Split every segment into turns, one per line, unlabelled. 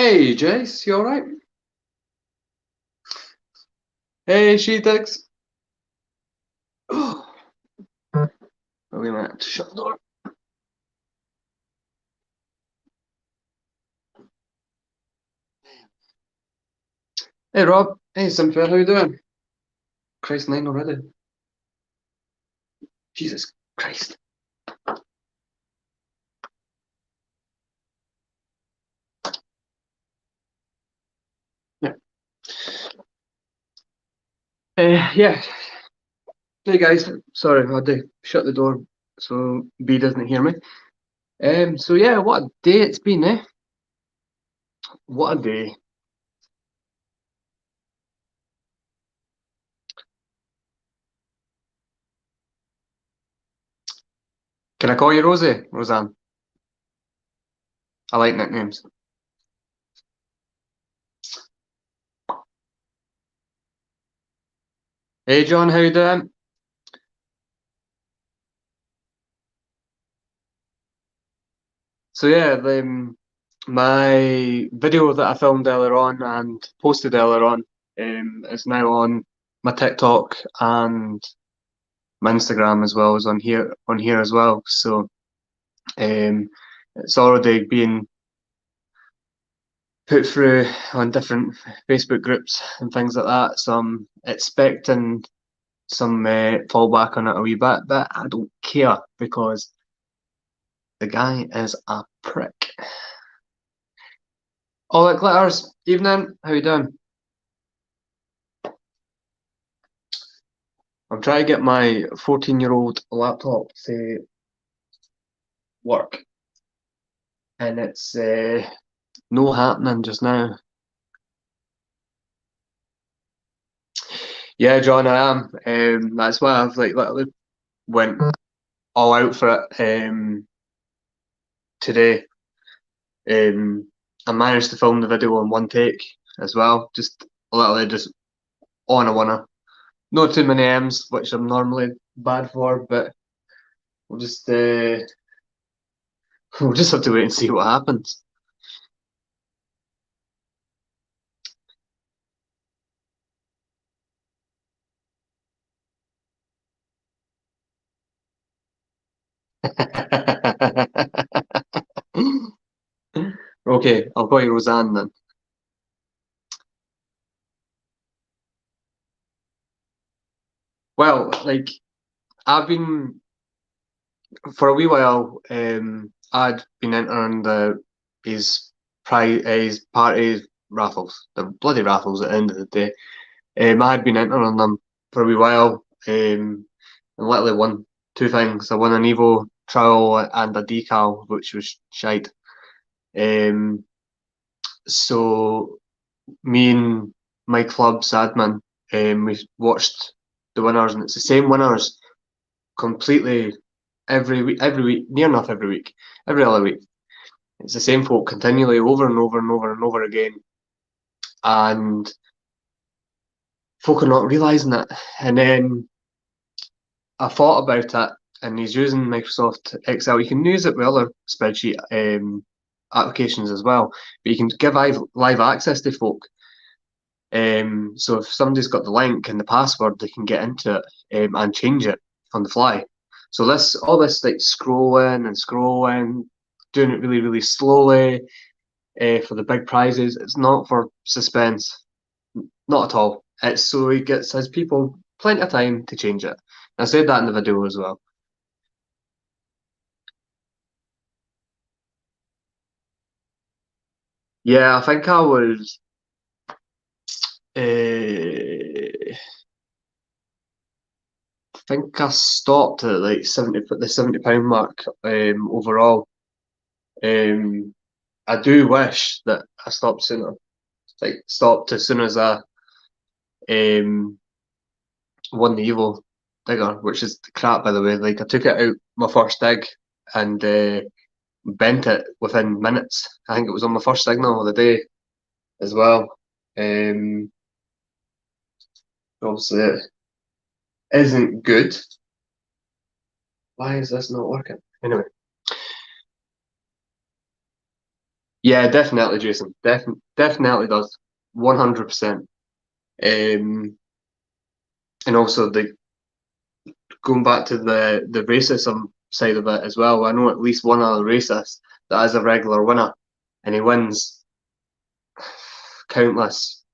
Hey, Jace, you alright? Hey, Sheetix. Oh, wait a minute, shut the door. Hey, Rob. Hey, Cynthia, how you doing? Christ, 9 already. Jesus Christ. Yeah. Yeah. Hey, guys. Sorry, I had to shut the door so B doesn't hear me. So yeah, what a day it's been, eh? What a day. Can I call you Rosie? Roseanne. I like nicknames. Hey, John, how you doing? So yeah, my video that I filmed earlier on and posted earlier on is now on my TikTok and my Instagram as well as on here as well. So um, it's already being put through on different Facebook groups and things like that. So I'm expecting some fallback on it a wee bit, but I don't care because the guy is a prick. All it glitters. Evening. How you doing? I'm trying to get my 14-year-old laptop to work, and it's no happening just now. Yeah, John, I am. That's why I've like literally went all out for it today. Um, I managed to film the video in one take as well, just literally just on a winner. Not too many M's, which I'm normally bad for, but we'll just we'll just have to wait and see what happens. Okay, I'll call you Roseanne then. Well, like I've been for a wee while. I'd been entering his party raffles, the bloody raffles at the end of the day. I had been entering them for a wee while, and literally won two things. I won an Evo trowel and a decal, which was shite. Um, so me and my club's admin, we watched the winners, and it's the same winners completely every week, near enough every week, every other week. It's the same folk continually over and over and over and over again, and folk are not realising it. And then I thought about it, and he's using Microsoft Excel. You can use it with other spreadsheet applications as well, but you can give live access to folk. So if somebody's got the link and the password, they can get into it and change it on the fly. So all this like scrolling, doing it really, really slowly for the big prizes. It's not for suspense, not at all. It's so he gets his people plenty of time to change it. I said that in the video as well. Yeah, I think I was. I think I stopped at like 70, the £70 mark overall. Um, I do wish that I stopped sooner. Like stopped as soon as I um won the Evo digger, which is crap by the way. Like I took it out my first dig and bent it within minutes. I think it was on my first signal of the day as well. Um, Obviously it isn't good. Why is this not working? Anyway, Yeah, definitely, Jason. Definitely does. 100%. And also the going back to the racism side of it as well. I know at least one other racist that is a regular winner, and he wins countless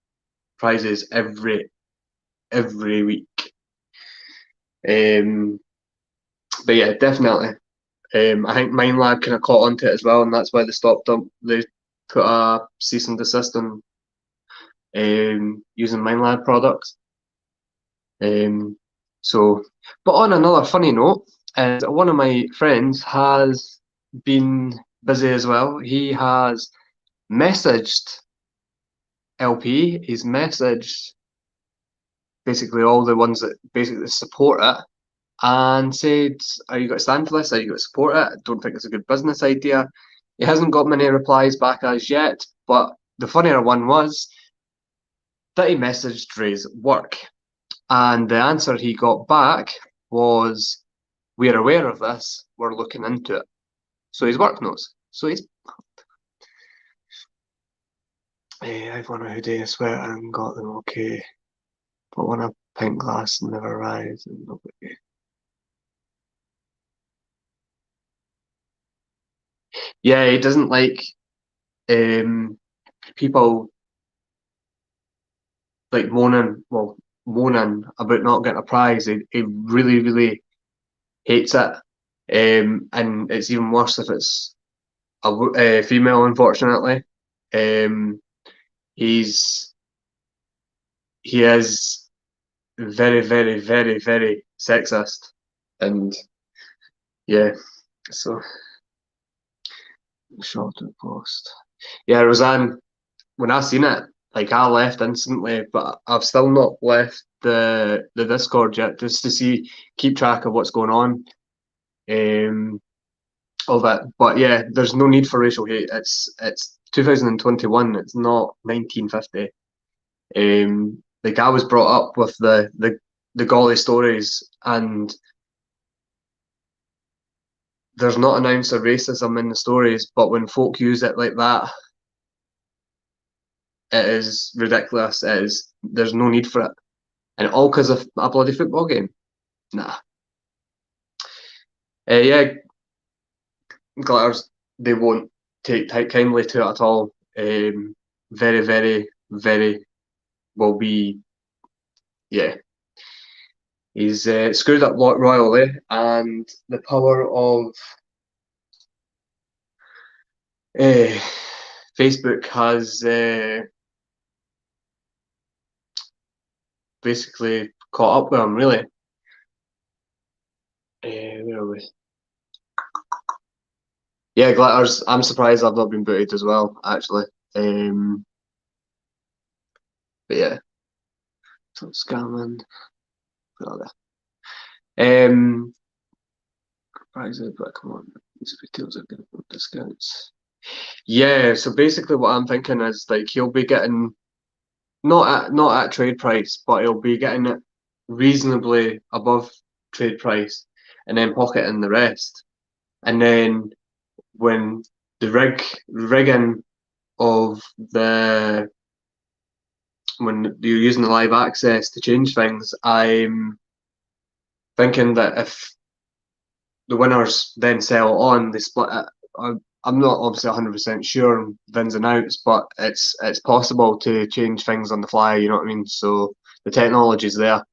prizes every week. Um, but yeah, definitely. I think Minelab kind of caught onto it as well, and that's why they stopped them. They put a cease and desist on using Minelab products. Um, so, but on another funny note, one of my friends has been busy as well. He has messaged LP. He's messaged basically all the ones that basically support it and said, "Are you going to stand for this? Are you going to support it? I don't think it's a good business idea." He hasn't got many replies back as yet, but the funnier one was that he messaged Ray's work, and the answer he got back was, "We're aware of this. We're looking into it." So his work knows. So he's. I've won a hoodie, I swear, and got them okay. But won a pint glass and never arrived, and nobody. Yeah, he doesn't like um, people like moaning about not getting a prize. He really, really hates it. And it's even worse if it's a female, unfortunately. Um, he's he is very, very, very, very sexist, and yeah. So short post. Yeah, Roseanne. When I seen it, like I left instantly, but I've still not left the Discord yet, just to keep track of what's going on. Um, all that. But yeah, there's no need for racial hate. It's 2021. It's not 1950. Like I was brought up with the golly stories, and there's not an ounce of racism in the stories. But when folk use it like that, it is ridiculous. It is. There's no need for it, and all because of a bloody football game. Nah. Yeah, Glitters. They won't take kindly to it at all. Very, very, very will be. Yeah, he's screwed up royally, and the power of uh, Facebook has basically caught up with him. Really, where are we? Yeah, Glitters. I'm surprised I've not been booted as well, actually. Um, but yeah, so scamming. Put all that. Prizes, but come on, these retails are getting discounts. Yeah, so basically what I'm thinking is like he'll be getting not at trade price, but he'll be getting it reasonably above trade price, and then pocketing the rest. And then when the rigging of the when you're using the live access to change things, I'm thinking that if the winners then sell on, they split it. I'm not obviously 100% sure the ins and outs, but it's possible to change things on the fly. You know what I mean? So the technology's there.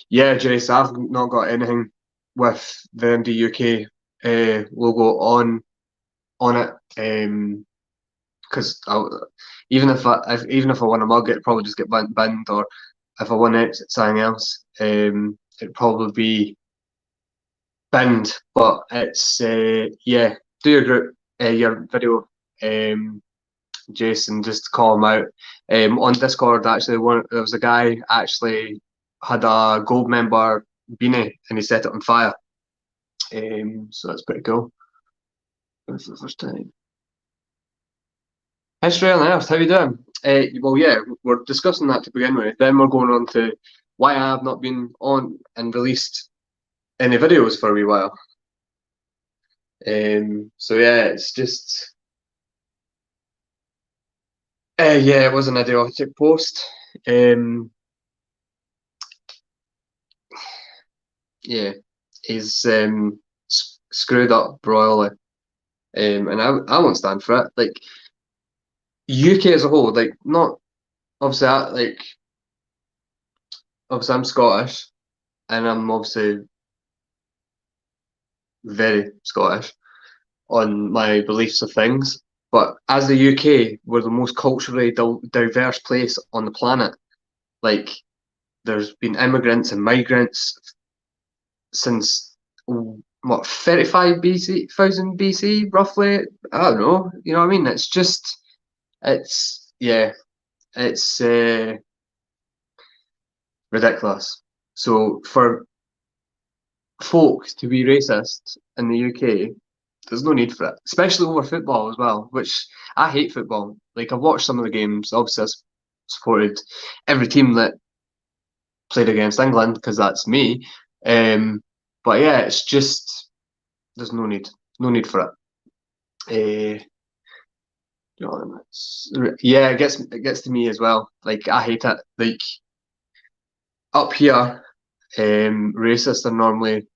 Yeah, Jace, I've not got anything with the MD UK logo on it. Because even if I win a mug, it'd probably just get binned, or if I win something else, it'd probably be binned. But it's yeah, do your group, your video, Jason, just call him out. On Discord, actually, there was a guy actually had a gold member beanie and he set it on fire. So that's pretty cool. That's the first time. History on Earth, how you doing? Well, yeah, we're discussing that to begin with. Then we're going on to why I have not been on and released any videos for a wee while. So yeah, it's just yeah, it was an idiotic post. Um, yeah, he's screwed up royally, and I won't stand for it. Like UK as a whole, like not obviously obviously I'm Scottish, and I'm obviously very Scottish on my beliefs of things. But as the UK, we're the most culturally diverse place on the planet. Like there's been immigrants and migrants since what 35 BC, 1000 BC, roughly. I don't know. You know what I mean? It's just, it's yeah, it's ridiculous. So for folk to be racist in the UK, there's no need for it, especially over football as well. Which I hate football. Like I've watched some of the games. Obviously, I supported every team that played against England because that's me. Um, but yeah, it's just there's no need for it. Yeah, it gets to me as well. Like I hate it. Like up here, racists are normally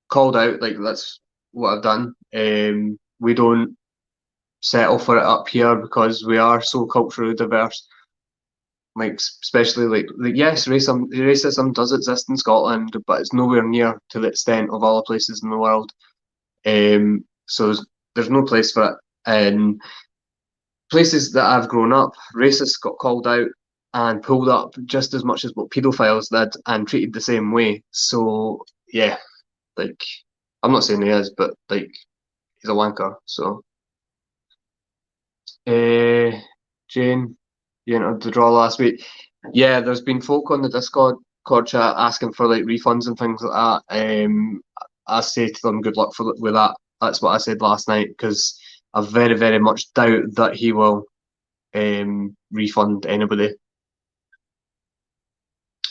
called out. Like that's what I've done. We don't settle for it up here because we are so culturally diverse. Like especially like yes, racism does exist in Scotland, but it's nowhere near to the extent of other places in the world. So there's no place for it. And places that I've grown up, racists got called out and pulled up just as much as what paedophiles did and treated the same way. So yeah, like I'm not saying he is, but like he's a wanker. So uh, Jane, you entered the draw last week. Yeah, there's been folk on the Discord chat asking for like refunds and things like that. I say to them, good luck with that. That's what I said last night because I very much doubt that he will refund anybody.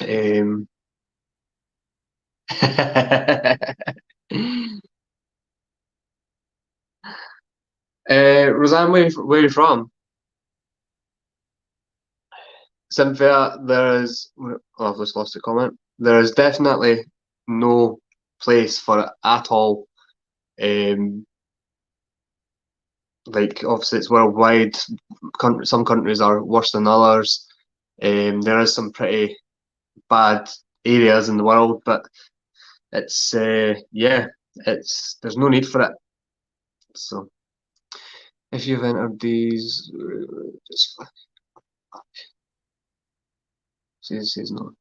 Um, Roseanne, where are you from? Cynthia, there is. Oh, I've just lost a comment. There is definitely no place for it at all. Um, like obviously it's worldwide. Some countries are worse than others. There is some pretty bad areas in the world, but it's yeah, it's there's no need for it. So if you've entered these, says no.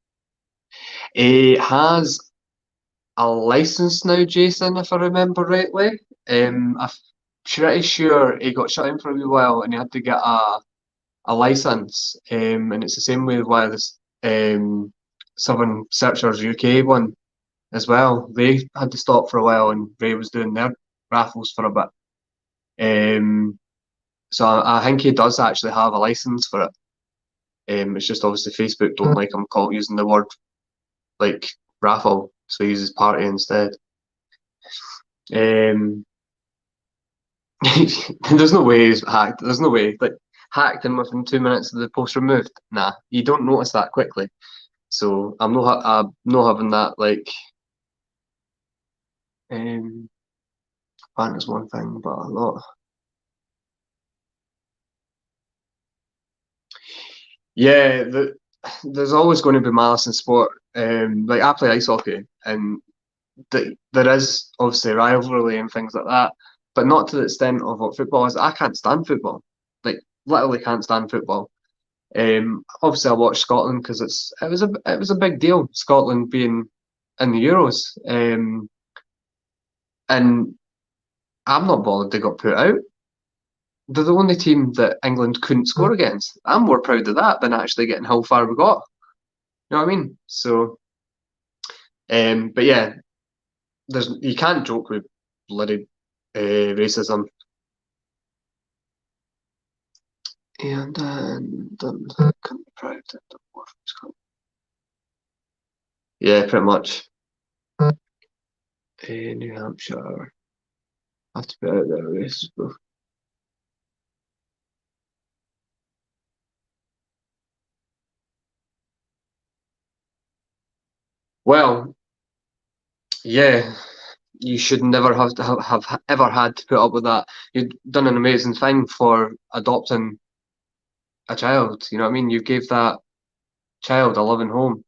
He has a license now, Jason, if I remember rightly. I'm pretty sure he got shut in for a wee while and he had to get a license. And it's the same way why this Southern Searchers UK one as well. They had to stop for a while and Ray was doing their raffles for a bit. Um, so I think he does actually have a license for it. It's just obviously Facebook don't like him using the word like raffle, so he uses party instead. Um, there's no way he's hacked. There's no way. Like hacked and within 2 minutes of the post removed. Nah, you don't notice that quickly. So I'm not having that. Like, um, that is one thing, but a lot. Yeah, there's always going to be malice in sport. Like I play ice hockey, and there is obviously rivalry and things like that, but not to the extent of what football is. I can't stand football. Like literally can't stand football. Obviously, I watched Scotland because it was a big deal. Scotland being in the Euros, and I'm not bothered they got put out. They're the only team that England couldn't score against. I'm more proud of that than actually getting how far we got. You know what I mean? So, but yeah, there's you can't joke with bloody racism. And then couldn't be proud of the Yeah, pretty much. New Hampshire. I have to put out there race. Well, yeah, you should never have to have ever had to put up with that. You've done an amazing thing for adopting a child. You know what I mean? You gave that child a loving home.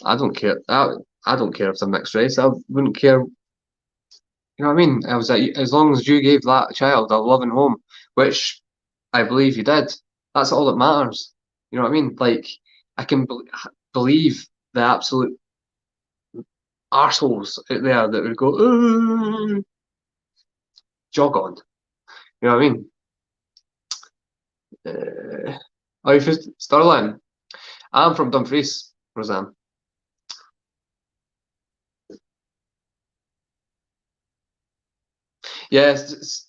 I don't care. I don't care if they're mixed race. I wouldn't care. You know what I mean? I was like, as long as you gave that child a loving home, which I believe you did. That's all that matters. You know what I mean? Like I can believe the absolute arseholes out there that would go, jog on. You know what I mean? Oh, you first, Stirling. I'm from Dumfries, Roseanne. Yes,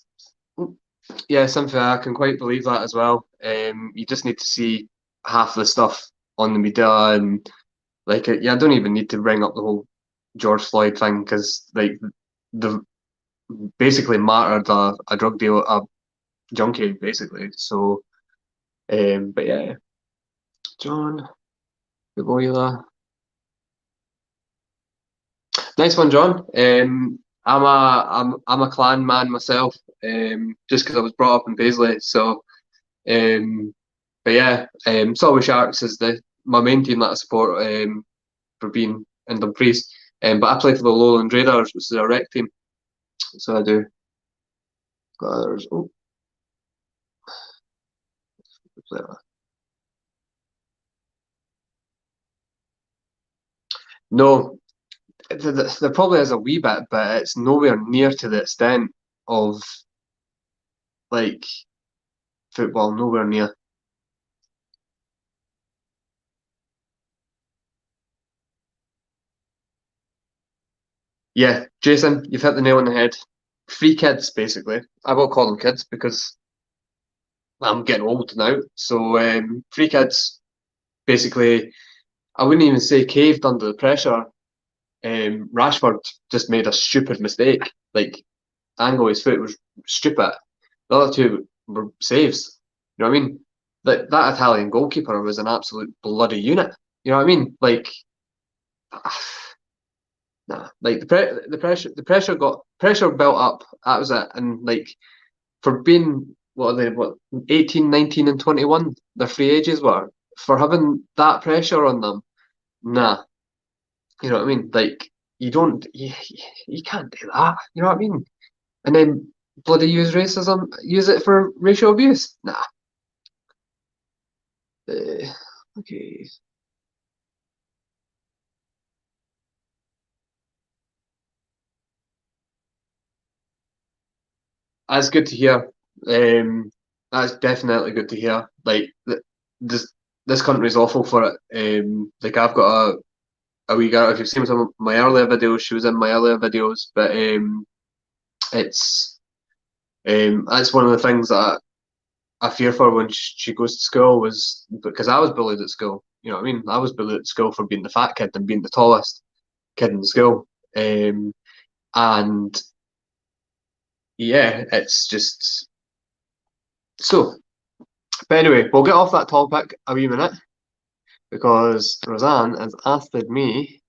yeah, something I can quite believe that as well. You just need to see half the stuff on the media, and like, yeah, I don't even need to bring up the whole George Floyd thing because like the basically martyred a drug dealer, a junkie, basically. So, but yeah, John Gaboila. Nice one, John. I'm a clan man myself, just because I was brought up in Paisley. So, um, but yeah, Solway Sharks is the my main team that I support, for being in Dumfries. But I play for the Lowland Raiders, which is a rec team. So I do. Got others. Oh, no, there probably is a wee bit, but it's nowhere near to the extent of like football. Nowhere near. Yeah, Jason, you've hit the nail on the head. Free kids, basically. I will call them kids because I'm getting old now. So free kids, basically, I wouldn't even say caved under the pressure. Rashford just made a stupid mistake. Like angle his foot was stupid. The other two were saves. You know what I mean? That Italian goalkeeper was an absolute bloody unit. You know what I mean? Like, nah. Like the pressure built up. That was it. And like for being what are they, what 18, 19, and 21, their free ages were, for having that pressure on them. Nah. You know what I mean? Like you can't do that. You know what I mean? And then bloody use racism, use it for racial abuse. Nah. Uh, okay. That's good to hear. That's definitely good to hear. Like this country's awful for it. Like I've got a wee girl. If you've seen some of my earlier videos, she was in my earlier videos. But it's that's one of the things that I fear for when she goes to school was because I was bullied at school. You know what I mean? I was bullied at school for being the fat kid and being the tallest kid in school. And yeah, it's just so. But anyway, we'll get off that topic a wee minute because Roseanne has asked me,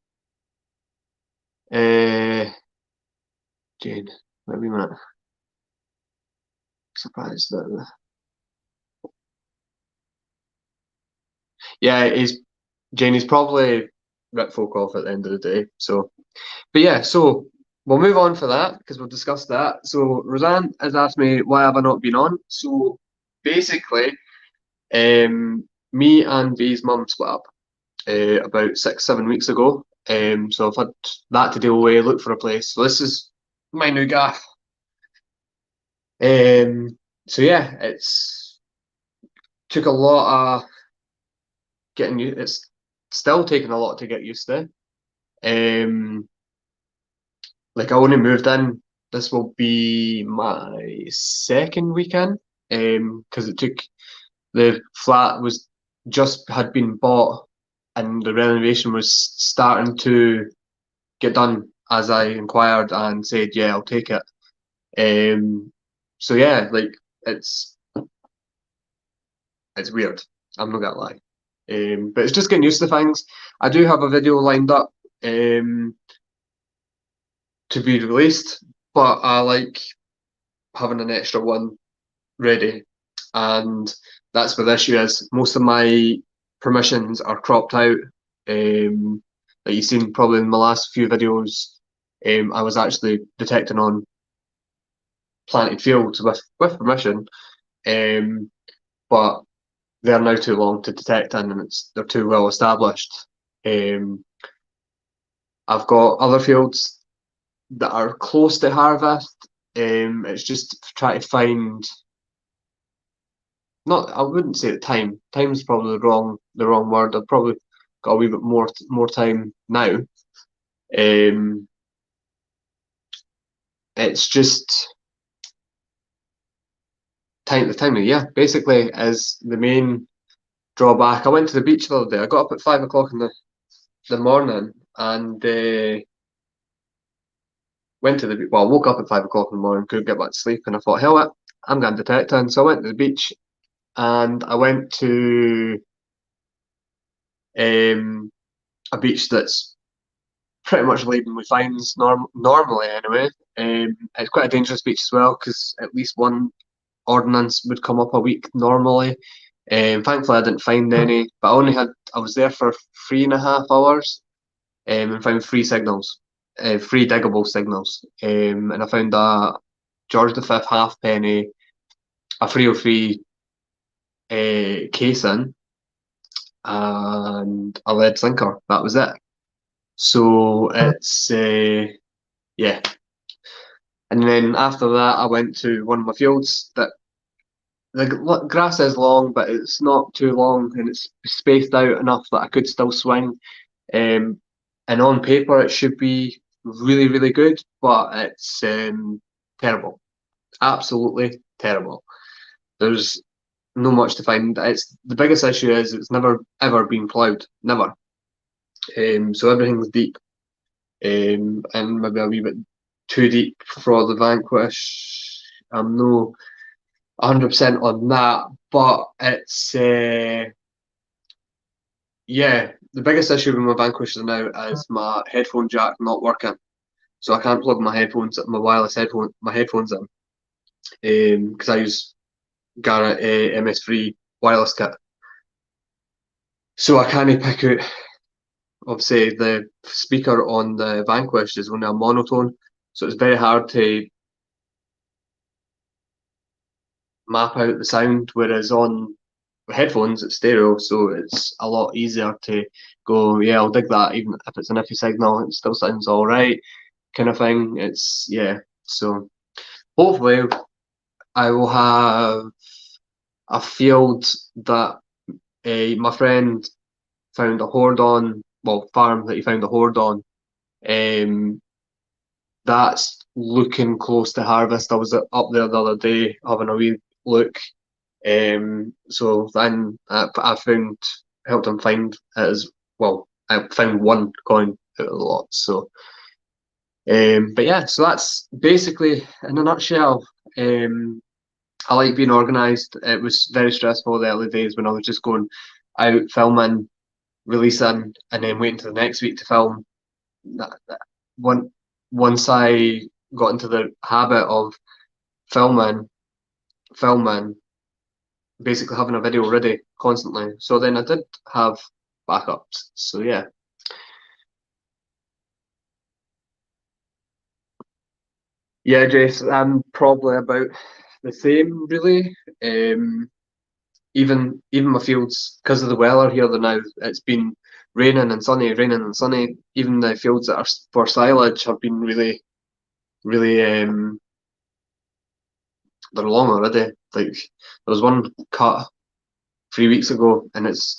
uh, Jane, wait a wee minute. Surprised that. Yeah, he's Jane. He's probably ripped folk off at the end of the day. So, but yeah, so we'll move on for that because we'll discuss that. So Roseanne has asked me why have I not been on. So basically, me and V's mum split up about 6, 7 weeks ago. So I've had that to deal with, look for a place. So this is my new gaff. So yeah, it's took a lot of getting you. It's still taking a lot to get used to. Um, like I only moved in. This will be my second weekend. Because it took the flat was just had been bought and the renovation was starting to get done as I inquired and said, yeah, I'll take it. So yeah, like it's weird. I'm not gonna lie. But it's just getting used to things. I do have a video lined up to be released, but I like having an extra one ready. And that's where the issue is. Most of my permissions are cropped out. Like you've seen probably in my last few videos, I was actually detecting on planted fields with permission, but they're now too long to detect in, and they're too well established. Um, I've got other fields that are close to harvest. It's just trying to find. Not, I wouldn't say the time. Time's probably the wrong word. I've probably got a wee bit more time now. Um, it's just time. The time of the year basically is the main drawback. I went to the beach the other day. I got up at 5 o'clock in the morning and went to the beach. Well, I woke up at 5 o'clock in the morning, couldn't get back to sleep, and I thought, hell it, I'm going to detect in. So I went to the beach and I went to um, a beach that's pretty much laden with fines normally anyway. It's quite a dangerous beach as well because at least one ordnance would come up a week normally. Thankfully, I didn't find any, but I was there for 3.5 hours and found three signals, three diggable signals. And I found a George V halfpenny, a 303 casing, and a lead sinker. That was it. So it's yeah. And then after that, I went to one of my fields that the grass is long, but it's not too long, and it's spaced out enough that I could still swing. Um, and on paper, it should be really, really good, but it's terrible, absolutely terrible. There's no much to find. It's the biggest issue is it's never ever been ploughed, never. So everything's deep, and maybe a wee bit too deep for the Vanquish. I'm no 100% on that, but it's yeah. The biggest issue with my Vanquisher now is my headphone jack not working, so I can't plug my wireless headphones in, because I use Garrett MS3 wireless kit. So I can't pick out. Obviously, the speaker on the Vanquish is only a monotone, so it's very hard to map out the sound. Whereas on headphones, it's stereo, so it's a lot easier to go, yeah, I'll dig that, even if it's an iffy signal, it still sounds all right, kind of thing. It's yeah. So hopefully, I will have a field that my friend found a hoard on, well, farm that he found a hoard on. Um, that's looking close to harvest. I was up there the other day having a wee look. So then I found helped him find it as well. I found one coin out of the lot. So, but yeah, so that's basically in a nutshell. I like being organised. It was very stressful the early days when I was just going out filming, releasing, and then waiting to the next week to film. One Once I got into the habit of filming, filming, basically having a video ready constantly. So then I did have backups. So yeah. Yeah, Jace, I'm probably about the same really. Even my fields, because of the weather here the now, it's been raining and sunny. Even the fields that are for silage have been really, really they're long already. Like there was one cut 3 weeks ago and it's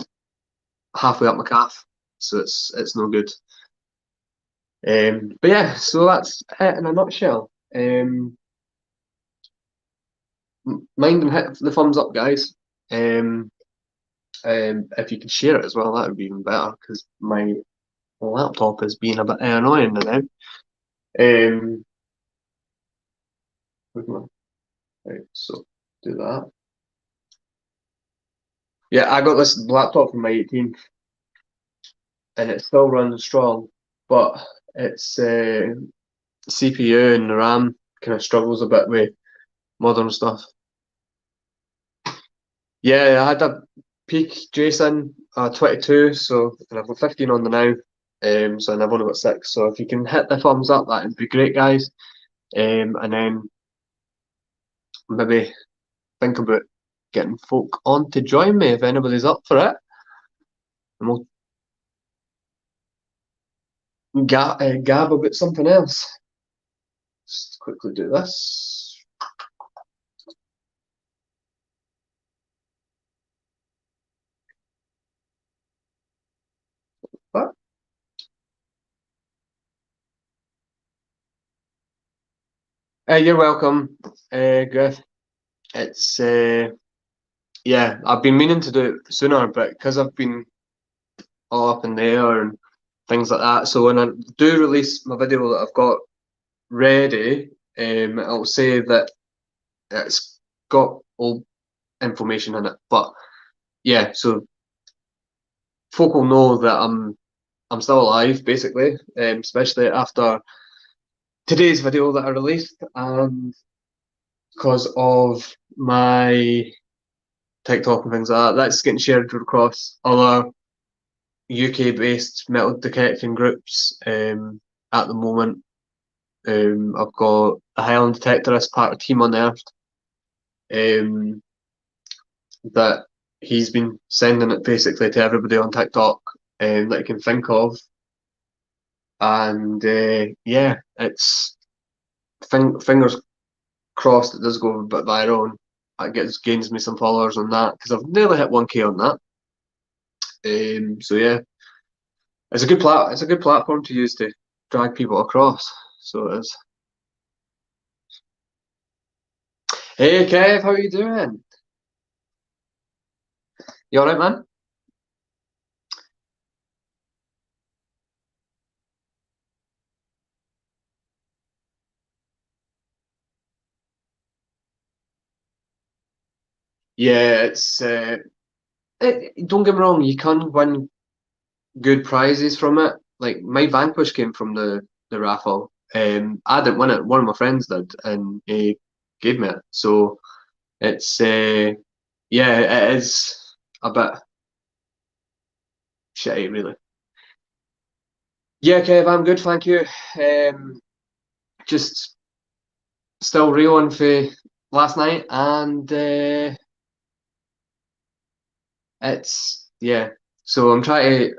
halfway up my calf. So it's no good. But yeah, so that's it in a nutshell. Mind and hit the thumbs up, guys. Um, If you could share it as well, that would be even better because my laptop is being a bit annoying now. Um, right, so do that. Yeah, I got this laptop for my 18th, and it still runs strong, but its CPU and the RAM kind of struggles a bit with modern stuff. Yeah, I had a peak Jason 22, so and I've got 15 on the now, so and I've only got 6. So if you can hit the thumbs up, that'd be great, guys. And then maybe think about getting folk on to join me if anybody's up for it, and we'll gab about something else. Just quickly do this. But, you're welcome, Griff. It's yeah, I've been meaning to do it sooner, but because I've been all up in the air and things like that. So when I do release my video that I've got ready, it'll say that it's got all information in it. But yeah, so folk will know that I'm still alive, basically, especially after today's video that I released, and because of my TikTok and things like that, that's getting shared across other UK-based metal detecting groups at the moment. I've got a Highland Detectorist, part of Team Unearthed, um, that he's been sending it basically to everybody on TikTok that he can think of. And yeah, it's fingers crossed it does go a bit viral and it gains me some followers on that because I've nearly hit 1K on that. So yeah, it's a good platform to use to drag people across. So it is. Hey Kev, how are you doing? You alright, man? Yeah, don't get me wrong, you can win good prizes from it. Like my Vanquish came from the raffle. I didn't win it. One of my friends did, and he gave me it. So it's yeah, it is a bit shitty, really. Yeah, Kev, I'm good, thank you. Just still reeling for last night, and it's yeah. So I'm trying to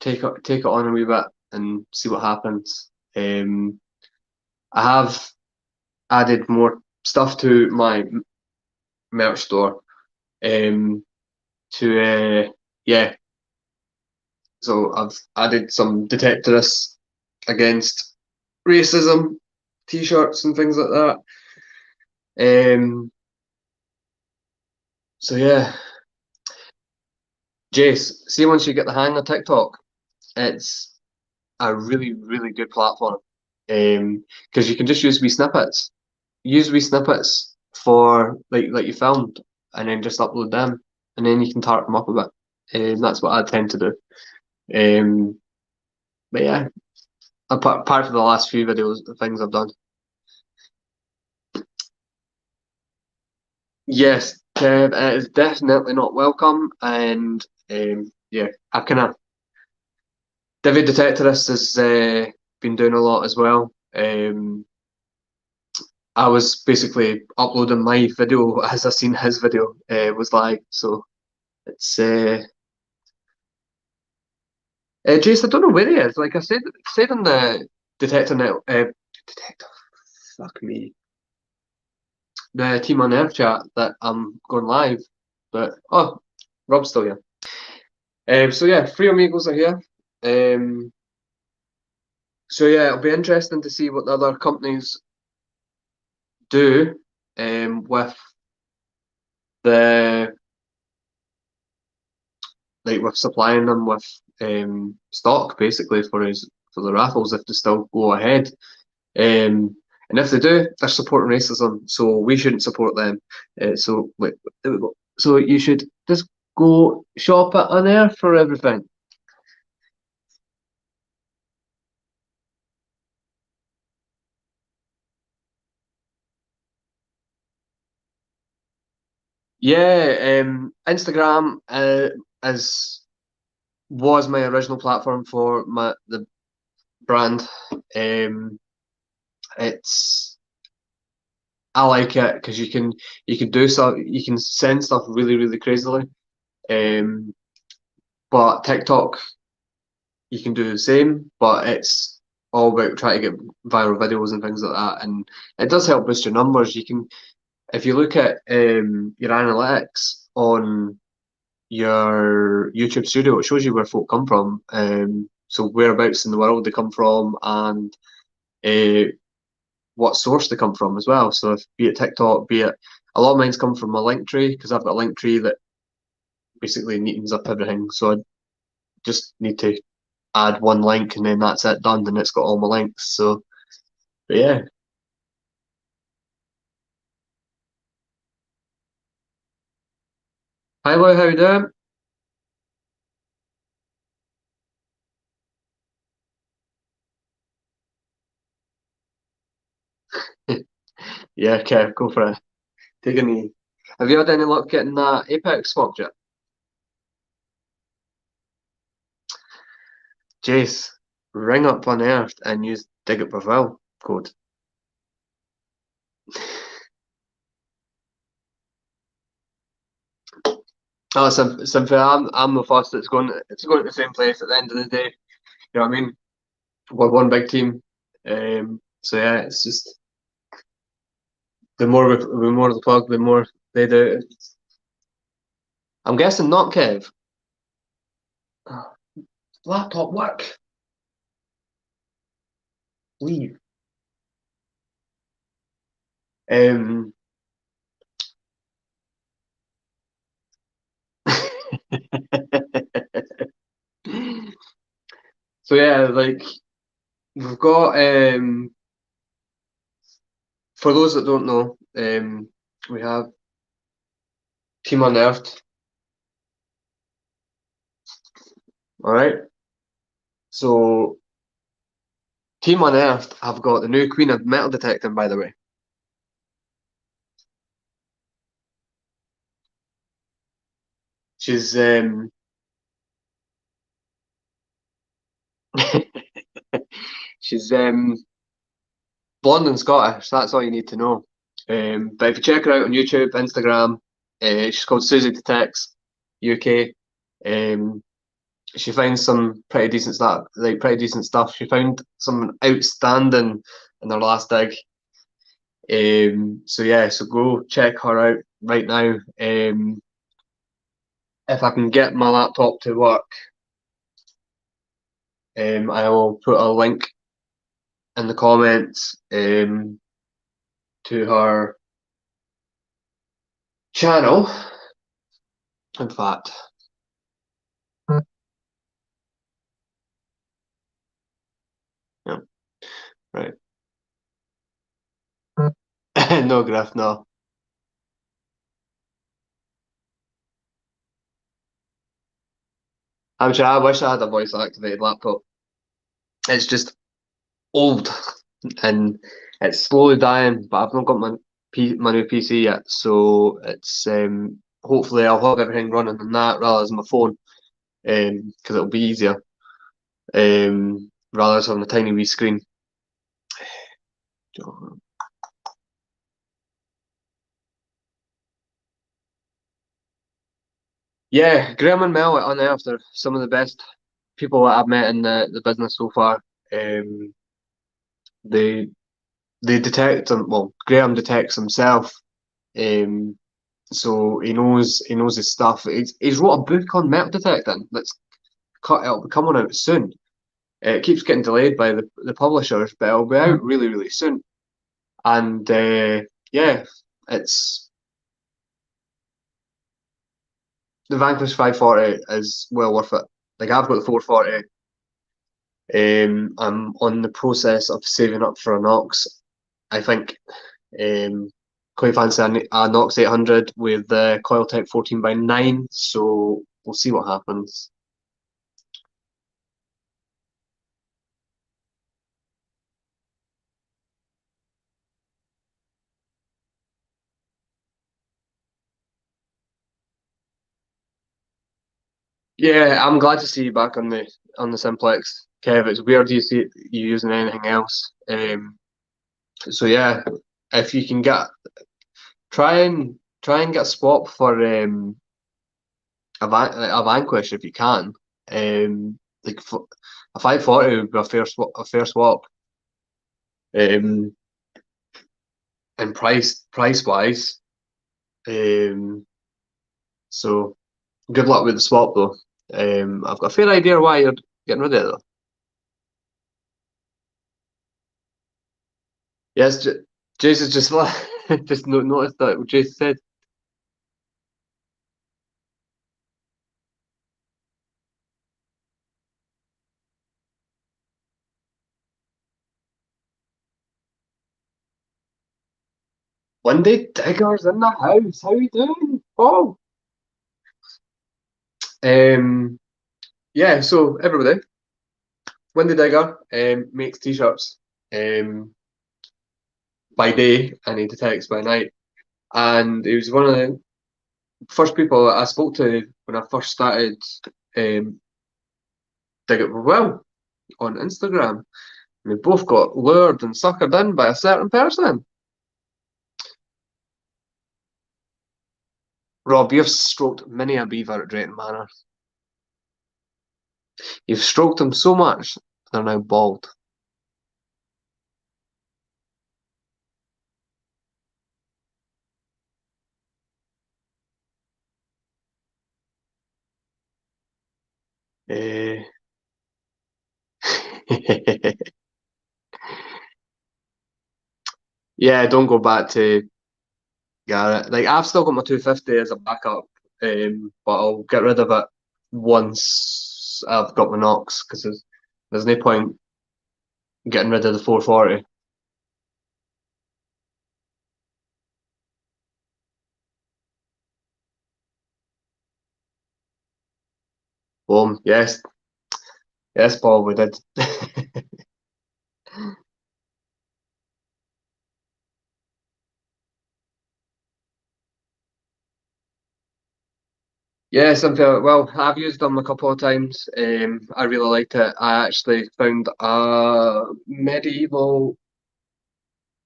take it on a wee bit and see what happens. I have added more stuff to my merch store. To yeah, so I've added some detectorists against racism t-shirts and things like that. So yeah, Jace, see once you get the hang of TikTok, it's a really good platform. Because you can just use wee snippets. Use wee snippets for like you filmed, and then just upload them, and then you can tart them up a bit. That's what I tend to do. Um, but yeah, apart from the last few videos, the things I've done. Yes, Kev, it is definitely not welcome, and yeah, I kind of David Detectorist has been doing a lot as well. I was basically uploading my video as I seen his video was live, so it's Jace. I don't know where he is. Like I said in the detector net, detector, fuck me, the Team on Earth chat that I'm going live, but oh, Rob's still here. So yeah, three amigos are here. Um, so yeah, it'll be interesting to see what the other companies do with the like with supplying them with stock basically for the raffles if they still go ahead. And if they do, they're supporting racism, so we shouldn't support them. So like, so you should just go shop at Unearth for everything. Yeah, Instagram is was my original platform for the brand. Um, it's I like it because you can do stuff, you can send stuff really crazily. Um, but TikTok you can do the same, but it's all about trying to get viral videos and things like that, and it does help boost your numbers. You can if you look at your analytics on your YouTube studio, it shows you where folk come from. So whereabouts in the world they come from and uh, what source they come from as well. So if be it TikTok, be it a lot of mine's come from a link tree because I've got a link tree that basically neatens up everything. So I just need to add one link and then that's it done and it's got all my links. So but yeah. Hi Lou, how you doing? Yeah, okay, go for it. Take a knee. Have you had any luck getting that Apex swapped yet? Jace, ring up Unearthed and use Dig It Bravil code. Oh, Cynthia, I'm the first. It's going to the same place at the end of the day. You know what I mean? We're one big team. So yeah, it's just the more the plug, the more they do. I'm guessing not Kev. Oh, laptop work. Leave. Um. So yeah, like we've got for those that don't know, we have Team Unearthed. All right. So Team Unearthed have got the new Queen of Metal Detecting, by the way. She's she's blonde and Scottish. That's all you need to know. But if you check her out on YouTube, Instagram, she's called Susie Detects UK. Um, she finds some pretty decent stuff, like pretty decent stuff. She found some outstanding in her last dig. So yeah, so go check her out right now. If I can get my laptop to work, I will put a link in the comments to her channel. In fact, yeah, right. No, Griff, no. I'm sure I wish I had a voice activated laptop. It's just old and it's slowly dying, but I've not got my new PC yet, so it's hopefully I'll have everything running on that rather than my phone, because it'll be easier, rather than having a tiny wee screen. Yeah, Graham and Mel at Unearthed are some of the best people that I've met in the business so far. Um, they they detect them. Well, Graham detects himself, um, so he knows his stuff. He's wrote a book on metal detecting that's it'll be coming out soon. It keeps getting delayed by the publishers, but it'll be out really soon. And yeah, it's the Vanquish 540 is well worth it. Like I've got the 440. I'm on the process of saving up for a Nox. I think quite fancy a Nox 800 with the Coiltech 14x9. So we'll see what happens. Yeah, I'm glad to see you back on the Simplex, Kev. It's weird you see you using anything else. So yeah, if you can try and get a swap for a Vanquish if you can. Like a 540 would be a fair swap. Um, and price wise. Um, so good luck with the swap though. I've got a fair idea why you're getting rid of it though. Yes, Jason just just noticed that what Jason said. One day Digger's in the house. How you doing? Oh. Um, yeah, so everybody, Wendy Digger makes t-shirts um by day and he detects by night. And he was one of the first people I spoke to when I first started um digging well on Instagram. We both got lured and suckered in by a certain person. Rob, you've stroked many a beaver at Drayton Manor. You've stroked them so much, they're now bald. Eh. Yeah, don't go back to Garrett. Like I've still got my 250 as a backup, but I'll get rid of it once I've got my Knox because there's no point getting rid of the 440. Yes, yes, Paul, we did. Yeah, something. Well, I've used them a couple of times. I really liked it. I actually found a medieval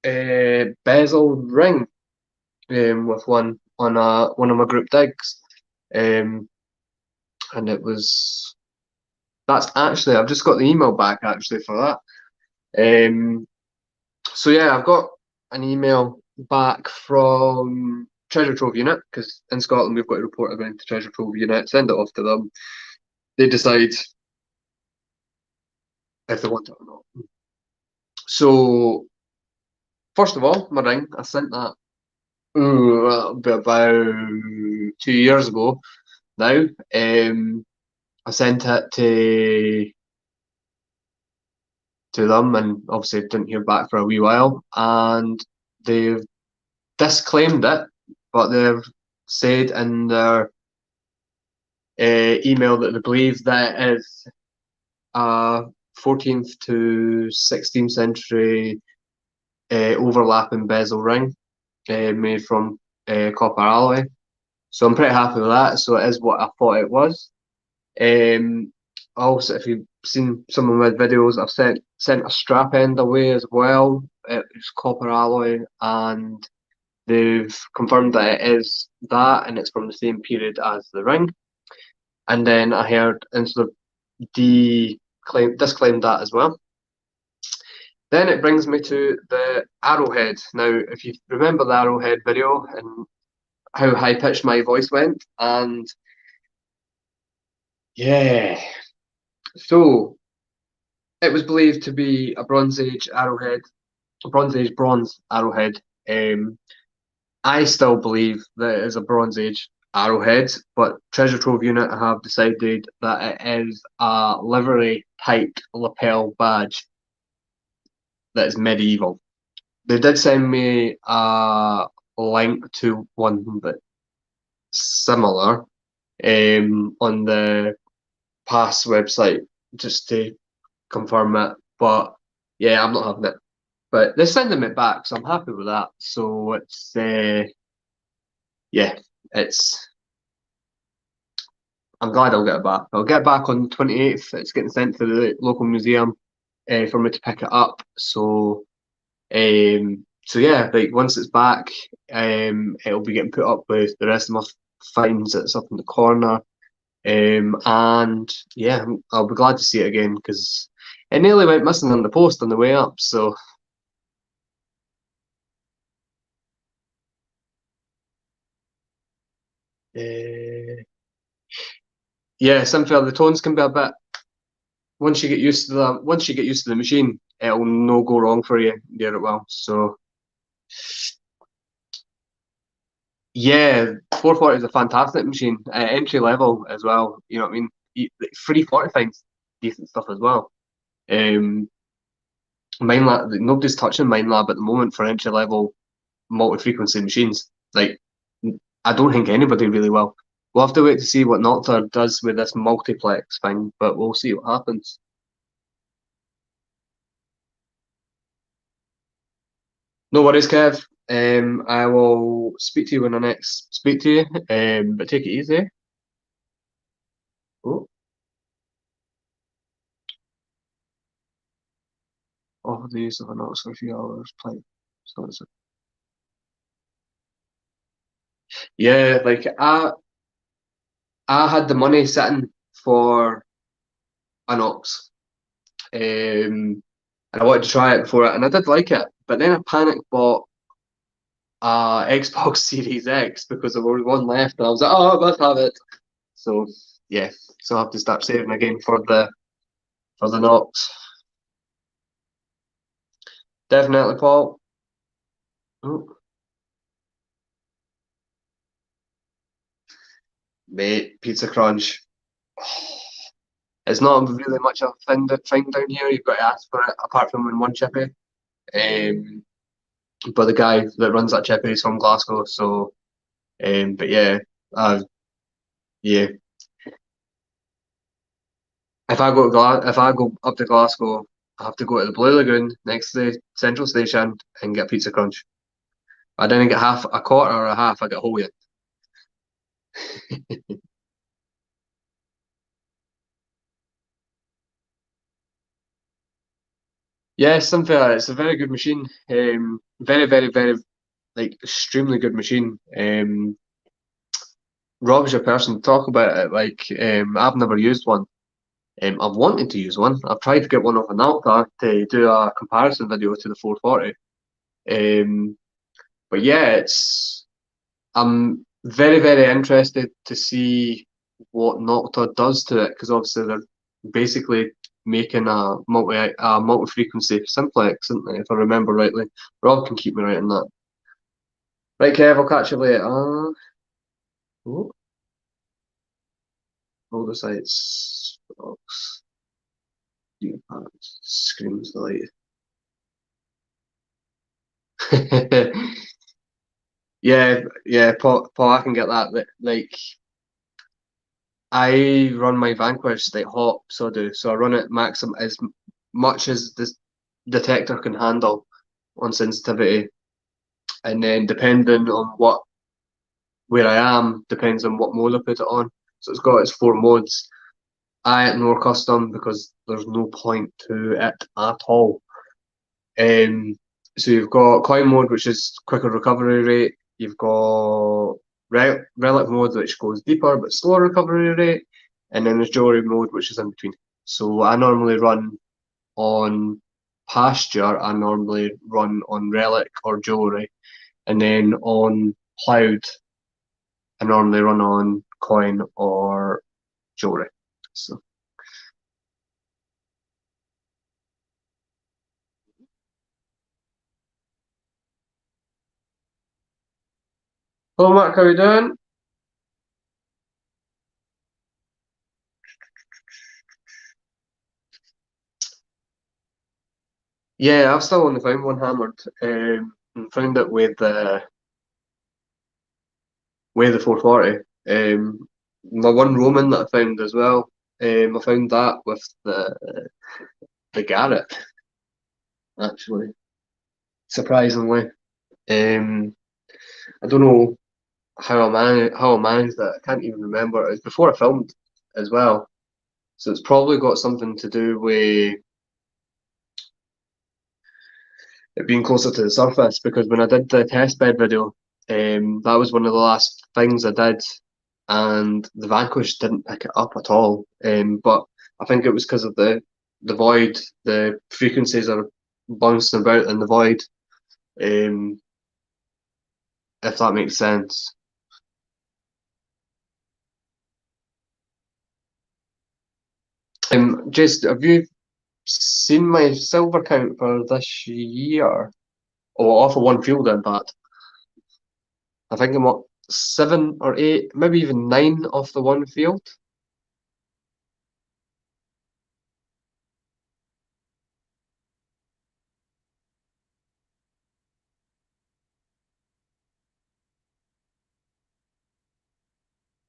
bezel ring with one of my group digs, um, and it was that's actually I've just got the email back actually for that. So yeah, I've got an email back from Treasure Trove Unit because in Scotland we've got to report it going to Treasure Trove Unit, send it off to them. They decide if they want it or not. So first of all, my ring, I sent that about 2 years ago now. I sent it to them and obviously didn't hear back for a wee while and they've disclaimed it, but they've said in their email that they believe that is a 14th to 16th century overlapping bezel ring made from copper alloy. So I'm pretty happy with that. So it is what I thought it was. Um, Also, if you've seen some of my videos, I've sent a strap end away as well. It's copper alloy, and they've confirmed that it is that, and it's from the same period as the ring. And then I heard instead of disclaimed that as well. Then it brings me to the arrowhead. Now, if you remember the arrowhead video and how high pitched my voice went, and yeah, so it was believed to be a Bronze Age arrowhead, a Bronze Age bronze arrowhead. I still believe that it is a Bronze Age Arrowhead, but Treasure Trove Unit have decided that it is a livery type lapel badge that is medieval. They did send me a link to one that's similar on the Pass website just to confirm it. But yeah, I'm not having it. But they're sending it back, so I'm happy with that. So it's yeah, it's I'm glad I'll get it back. I'll get it back on the 28th. It's getting sent to the local museum for me to pick it up. So yeah, like once it's back, it'll be getting put up with the rest of my finds that's up in the corner. And yeah, I'll be glad to see it again because it nearly went missing on the post on the way up. So uh, yeah, Simfell, the tones can be a bit once you get used to the machine, it'll no go wrong for you. Yeah, it will. So yeah, 440 is a fantastic machine, entry level as well. You know what I mean? 345's decent stuff as well. Um, Minelab, nobody's touching Minelab at the moment for entry level multi-frequency machines. Like, I don't think anybody really will. We'll have to wait to see what Nocturne does with this multiplex thing, but we'll see what happens. No worries, Kev. I will speak to you when I next speak to you. But take it easy. Oh, oh, the use of an Ox for a few hours play. So it's yeah, like I had the money sitting for an Ox, and I wanted to try it before it, and I did like it. But then I panic bought Xbox Series X because there was one left, and I was like, oh, I must have it. So yeah, so I have to start saving again for the Nox. Definitely, Paul. Oh, mate, Pizza Crunch. It's not really much of a thing down here. You've got to ask for it, apart from in one chippy. Um, but the guy that runs that chippy is from Glasgow, so but yeah, uh, yeah. If I go up to Glasgow, I have to go to the Blue Lagoon next to the Central Station and get Pizza Crunch. I didn't get half a quarter or a half. I get whole yet. Yeah, Simfera, it's a very good machine. Very, very, very like extremely good machine. Rob's your person to talk about it. Like, I've never used one. I've wanted to use one. I've tried to get one off an Alta to do a comparison video to the 440. Um, but yeah, it's I'm very, very interested to see what Nocta does to it because obviously they're basically making a multi-frequency simplex, isn't they? If I remember rightly. Rob can keep me right on that. Right, Kev, I'll catch you later. Oh, all the sites, box, screams the light. Yeah, yeah, Paul, I can get that. Like, I run my Vanquish like hot, so I do. So I run it maximum as much as this detector can handle on sensitivity, and then depending on what where I am, depends on what mode I put it on. So it's got its four modes. I ignore custom because there's no point to it at all. Um, so you've got coin mode, which is quicker recovery rate. You've got relic mode, which goes deeper but slower recovery rate, and then there's jewelry mode, which is in between. So I normally run on pasture. I normally run on relic or jewelry, and then on cloud, I normally run on coin or jewelry. So, hello, Mark. How you doing? Yeah, I've still only found one hammered. And found it with the 440. My one Roman that I found as well. I found that with the Garrett actually, surprisingly. Um, I don't know how I managed that. I can't even remember. It was before I filmed as well, so it's probably got something to do with it being closer to the surface. Because when I did the test bed video, that was one of the last things I did, and the Vanquish didn't pick it up at all. But I think it was because of the void. The frequencies are bouncing about in the void. Um, if that makes sense. Just have you seen my silver count for this year? Oh, off of one field, in fact. I think I'm up 7 or 8, maybe even 9 off the one field.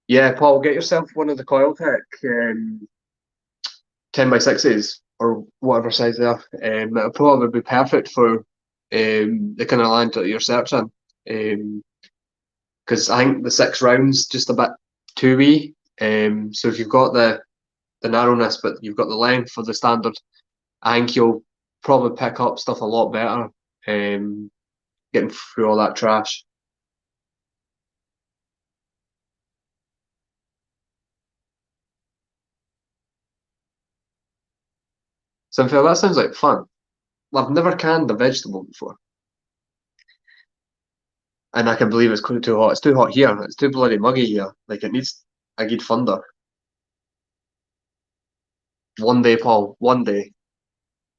Yeah, Paul, get yourself one of the Coiltech 10 by 6s or whatever size they are. It'll probably be perfect for the kind of land that you're searching. Because I think the 6 rounds just a bit too wee. So if you've got the narrowness, but you've got the length for the standard, I think you'll probably pick up stuff a lot better. Um, Getting through all that trash. Cynthia, that sounds like fun. Well, I've never canned a vegetable before, and I can believe it's too hot. It's too hot here. It's too bloody muggy here. Like it needs a good thunder. One day, Paul. One day.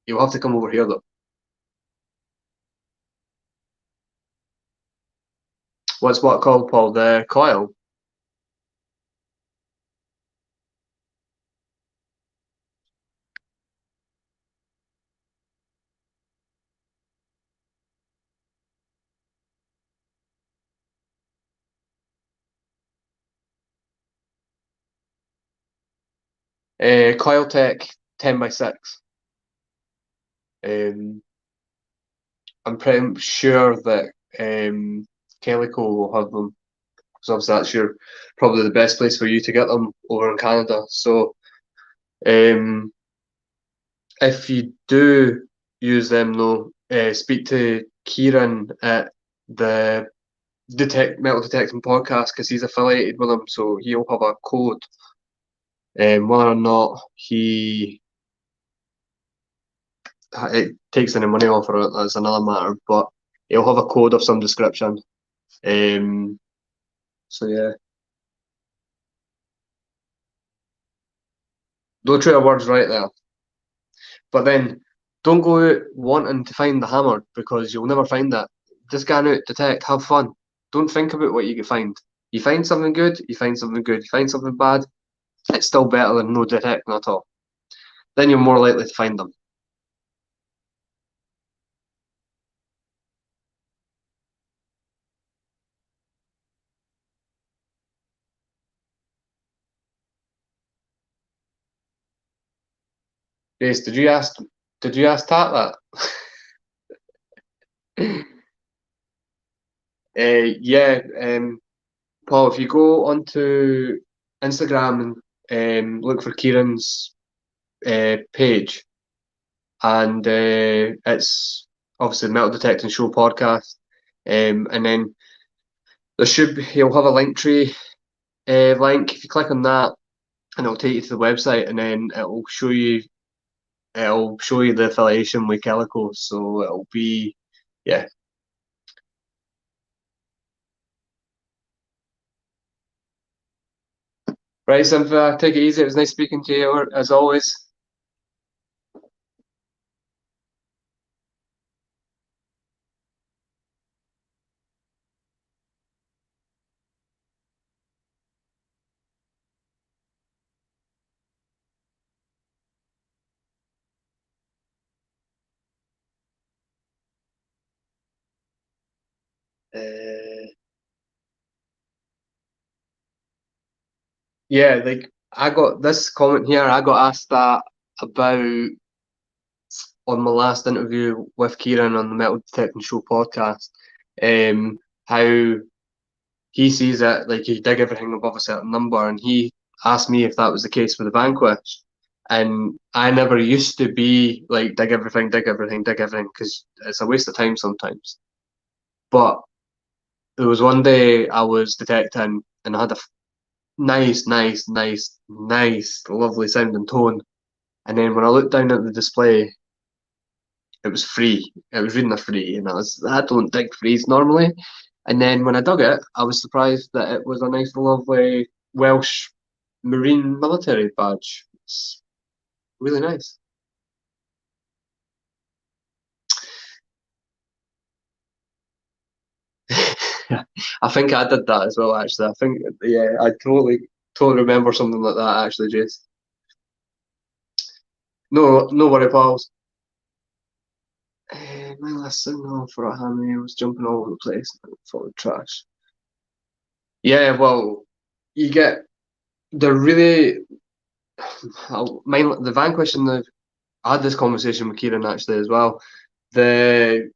You'll have to come over here though. What's what called, Paul? The coil. Coil Tech 10 by 6. Um, I'm pretty sure that Calico will have them. So obviously that's probably the best place for you to get them over in Canada. So um, if you do use them though, speak to Kieran at the Metal Detecting Podcast because he's affiliated with them, so he'll have a code. Whether or not it takes any money off of it, that's another matter. But he'll have a code of some description. Um, so yeah, don't true words right there. But then don't go out wanting to find the hammer because you'll never find it. Just go out, detect, have fun. Don't think about what you can find. You find something good, you find something good. You find something bad, it's still better than no detecting at all. Then you're more likely to find them. Grace, did you ask Tat that? Yeah, Paul, if you go onto Instagram and look for Kieran's page, and it's obviously Metal Detecting Show podcast, and then he'll have a link tree link. If you click on that, and it'll take you to the website, and then it'll show you the affiliation with Calico. So it'll be yeah. Right, Cynthia, take it easy. It was nice speaking to you as always. Uh, yeah, like I got this comment here. I got asked that about on my last interview with Kieran on the Metal Detecting Show podcast. How he sees it like you dig everything above a certain number, and he asked me if that was the case with the Vanquish. And I never used to be like dig everything, dig everything, dig everything because it's a waste of time sometimes. But there was one day I was detecting and I had a nice, lovely sounding tone. And then when I looked down at the display, it was free. It was reading a free, and I don't dig frees normally. And then when I dug it, I was surprised that it was a nice, lovely Welsh Marine military badge. It's really nice. I think I did that as well, actually. I think, yeah, I totally remember something like that, actually, Jace. No, no worry, pals. My last signal for a hammy was jumping all over the place full of trash. Yeah, well, you get the really the Vanquish and the I had this conversation with Kieran actually as well. The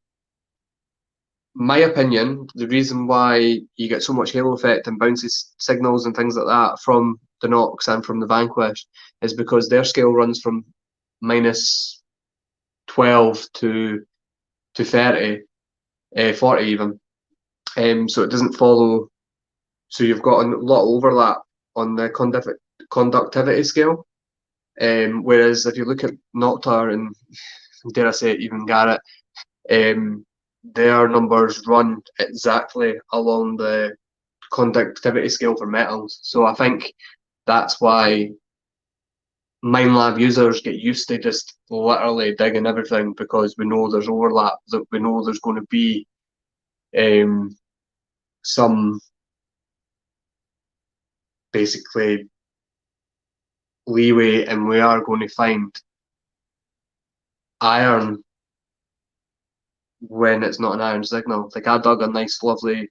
My opinion, the reason why you get so much halo effect and bouncy signals and things like that from the Nox and from the Vanquish is because their scale runs from minus 12 to 30, 40 even. So it doesn't follow. So you've got a lot of overlap on the conductivity scale. Whereas if you look at Noctar and dare I say it, even Garrett, um, their numbers run exactly along the conductivity scale for metals. So I think that's why Minelab users get used to just literally digging everything because we know there's overlap, that we know there's going to be um, some basically leeway, and we are going to find iron when it's not an iron signal. Like I dug a nice, lovely,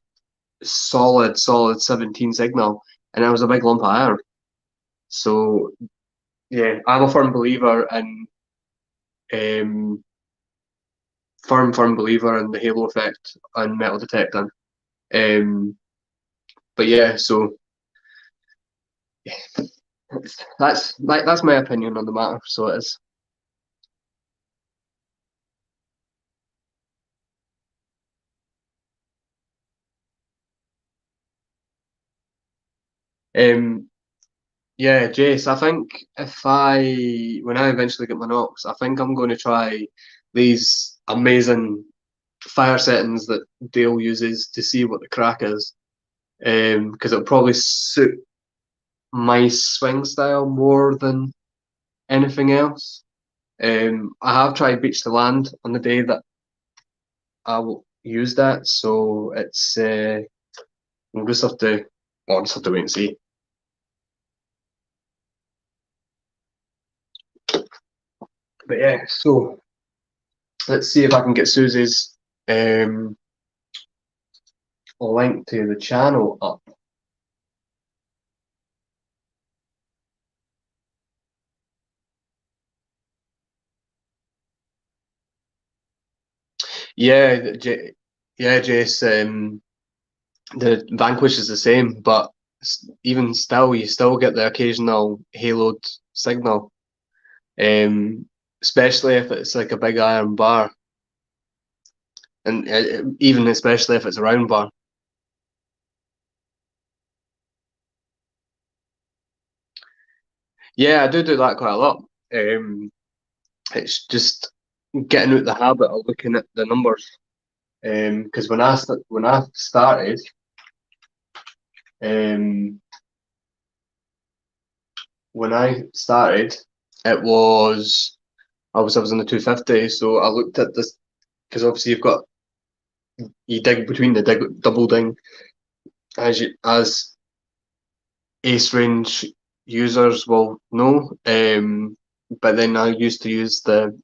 solid 17 signal, and it was a big lump of iron. So yeah, I'm a um, firm believer in the halo effect on metal detecting. Um, but yeah, so yeah, that's my opinion on the matter. So it is. Um, yeah, Jace, I think when I eventually get my Nox, I think I'm going to try these amazing fire settings that Dale uses to see what the crack is. Because it'll probably suit my swing style more than anything else. I have tried Beach to Land on the day that I will use that, so we'll just have to, well, I'll just have to wait and see. But yeah, so let's see if I can get Susie's um, link to the channel up. Yeah, yeah, Jace. The Vanquish is the same, but even still, you still get the occasional haloed signal, especially if it's like a big iron bar, and even especially if it's a round bar. Yeah, I do that quite a lot. It's just getting out the habit of looking at the numbers. Because when I started, um, when I started, it was I was in the 250, so I looked at this because obviously you dig between the double ding as ace range users will know. But then I used to use the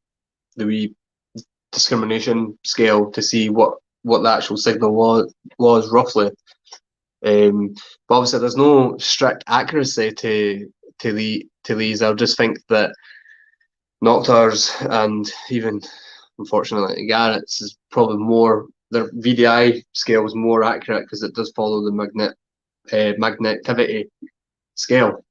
wee discrimination scale to see what what the actual signal was roughly. But obviously, there's no strict accuracy to these. I just think that Noctars and even, unfortunately, Garrett's is probably more. Their VDI scale is more accurate because it does follow the magnetivity scale.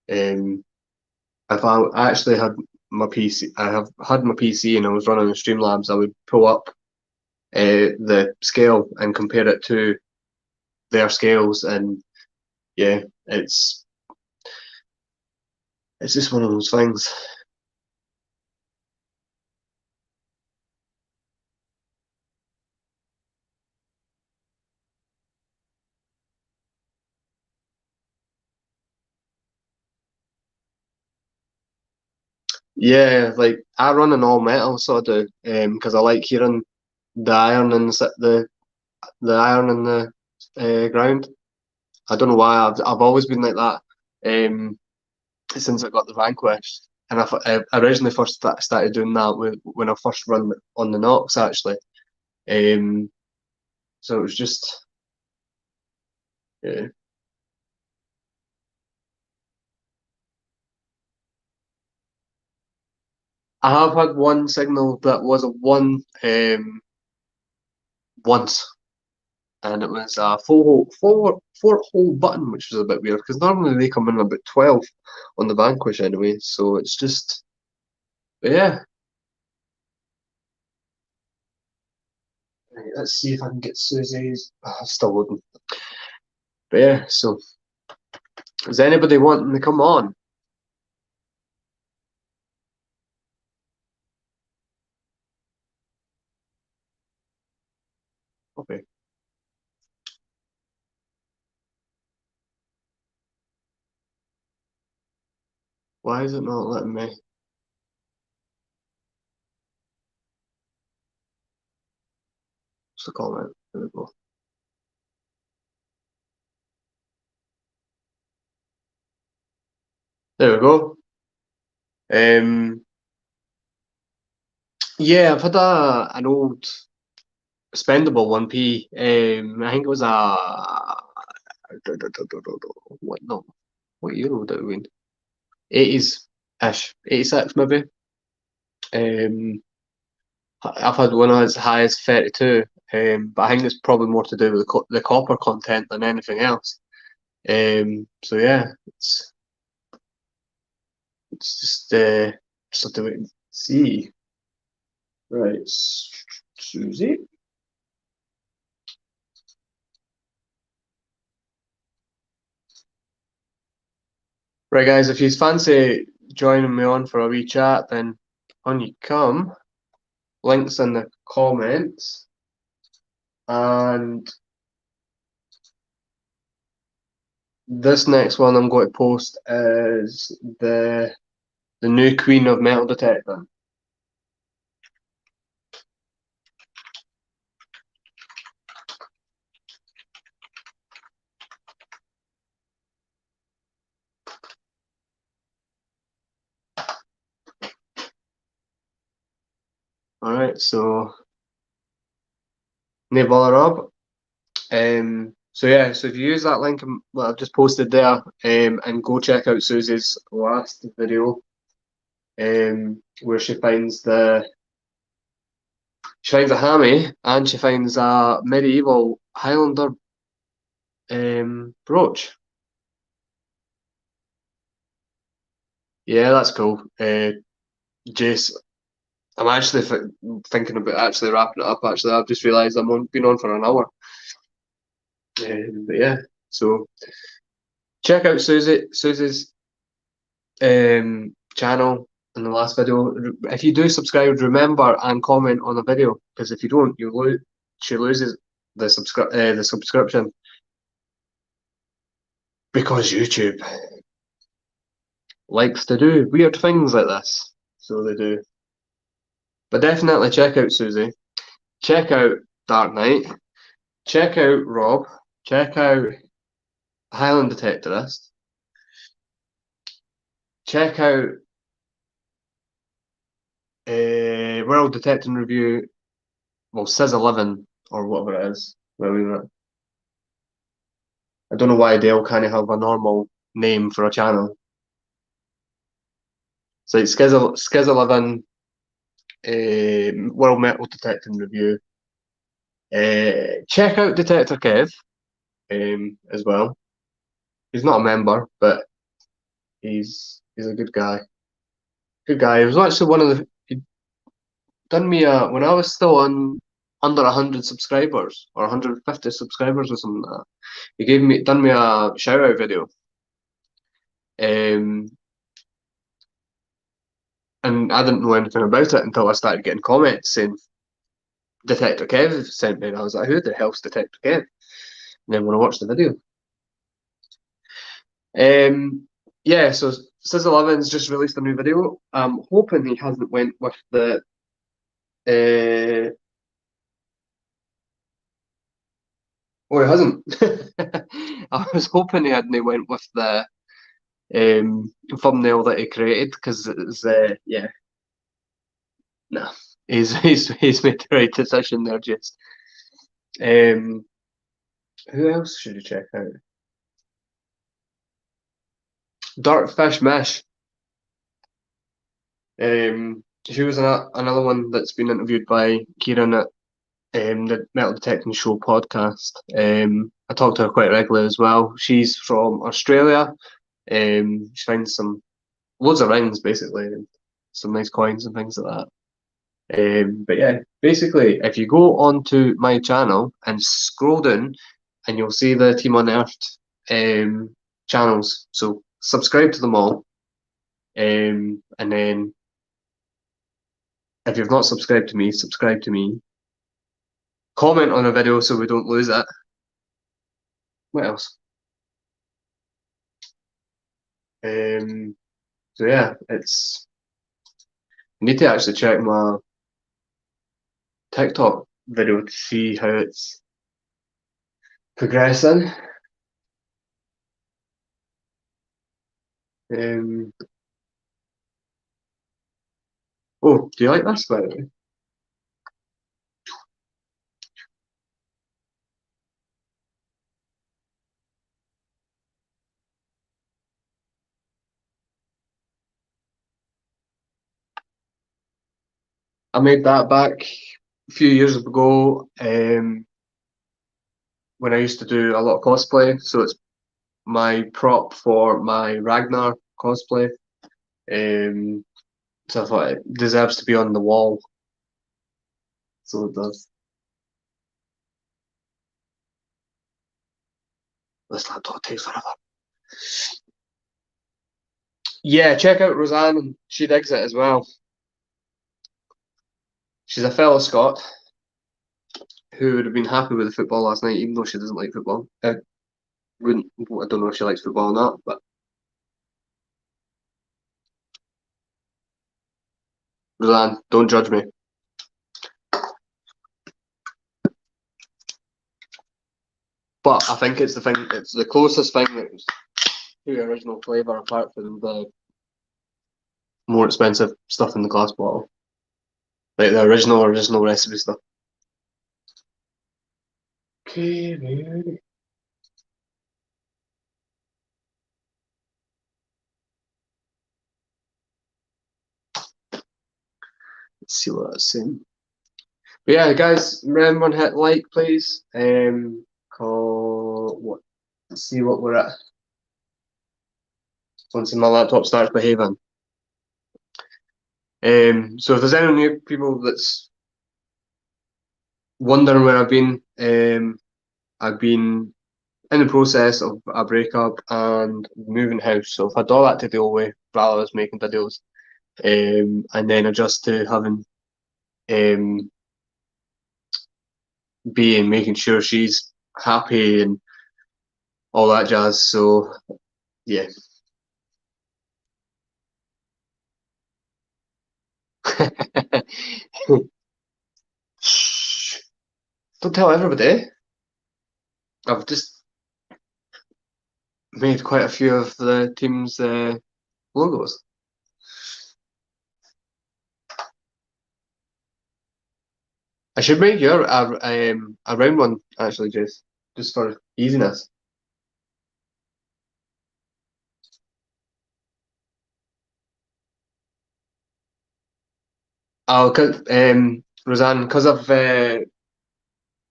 If I actually had my PC, I have had my PC and I was running Streamlabs, I would pull up the scale and compare it to their scales, and yeah, it's just one of those things. Yeah, like I run an all metal, so I do, because I like hearing the iron and the iron in the ground. I don't know why I've always been like that. Since I got the Vanquish, and I originally first started doing that when I first run on the Nox actually. Um, so it was just yeah. I have had one signal that was a one once, and it was a four hole button, which was a bit weird because normally they come in about 12 on the Vanquish anyway. So it's just yeah. Right, let's see if I can get Susie's. Still loading. But yeah, so is anybody wanting to come on? Okay. Why is it not letting me? What's the comment? There we go. There we go. Yeah, I've had an old spendable 1p. I think it was a what no, what year would it have been? 80s ish, 86 maybe. Um, I've had one as high as 32. But I think it's probably more to do with the copper content than anything else. So yeah, it's just have to wait and see. Right, Susie. Right, guys, if you fancy joining me on for a wee chat, then on you come. Links in the comments. And this next one I'm going to post is the new Queen of Metal Detector. Alright, so no bother Rob. So yeah, so if you use that link that I've just posted there, and go check out Susie's last video, where she finds a hammy and she finds a medieval Highlander brooch. Yeah, that's cool. Jace, I'm actually thinking about actually wrapping it up. Actually, I've just realised been on for an hour. But yeah, so check out Susie's channel in the last video. If you do subscribe, remember and comment on the video, because if you don't, she loses the subscription because YouTube likes to do weird things like this. So they do. But definitely check out Susie. Check out Dark Knight. Check out Rob. Check out Highland Detectorist. Check out World Detecting Review well, Says 11 or whatever it is, where we were at. I don't know why Dale can't have a normal name for a channel. So it's Skiz 11, World Metal Detecting Review. Check out Detector Kev as well. He's not a member, but he's a good guy. Good guy. He was actually one of the. He done me a when I was still on under 100 subscribers or 150 subscribers or something like that. He done me a shout out video. Um, and I didn't know anything about it until I started getting comments saying Detector Kev sent me, and I was like, who the hell's Detector Kev? And then when I watched the video, yeah, so Sizz11's just released a new video. I'm hoping he hasn't went with the oh, he hasn't. I was hoping he hadn't went with the thumbnail that he created because it's yeah, no, he's made the right decision there. Just um, who else should you check out? Darkfish Mish. She was another one that's been interviewed by Kieran at the Metal Detecting Show podcast. I talk to her quite regularly as well. She's from Australia. She finds some loads of rings basically, and some nice coins and things like that. But yeah, basically, if you go onto my channel and scroll down, and you'll see the Team Unearthed channels. So subscribe to them all, and then if you've not subscribed to me, subscribe to me. Comment on a video so we don't lose it. What else? So yeah, it's. I need to actually check my TikTok video to see how it's progressing. Um, oh, do you like this by the way? I made that back a few years ago when I used to do a lot of cosplay. So it's my prop for my Ragnar cosplay. Um, so I thought it deserves to be on the wall. So it does. This laptop takes forever. Yeah, check out Roseanne, and she digs it as well. She's a fellow Scot who would have been happy with the football last night, even though she doesn't like football. Wouldn't I don't know if she likes football or not, but Roseanne, don't judge me. But I think it's the closest thing that was to original flavour apart from the more expensive stuff in the glass bottle. Like the original recipe stuff. Okay, man. Let's see what that's saying. But yeah, guys, remember to hit like, please. Call what? Let's see what we're at. Once my laptop starts behaving. So if there's any new people that's wondering where I've been in the process of a breakup and moving house. So I've had all that to deal with while I was making videos. And then adjust to having being making sure she's happy and all that jazz. So yeah. Shh. Don't tell everybody. I've just made quite a few of the team's logos. I should make you a round one actually, just for easiness. Roseanne,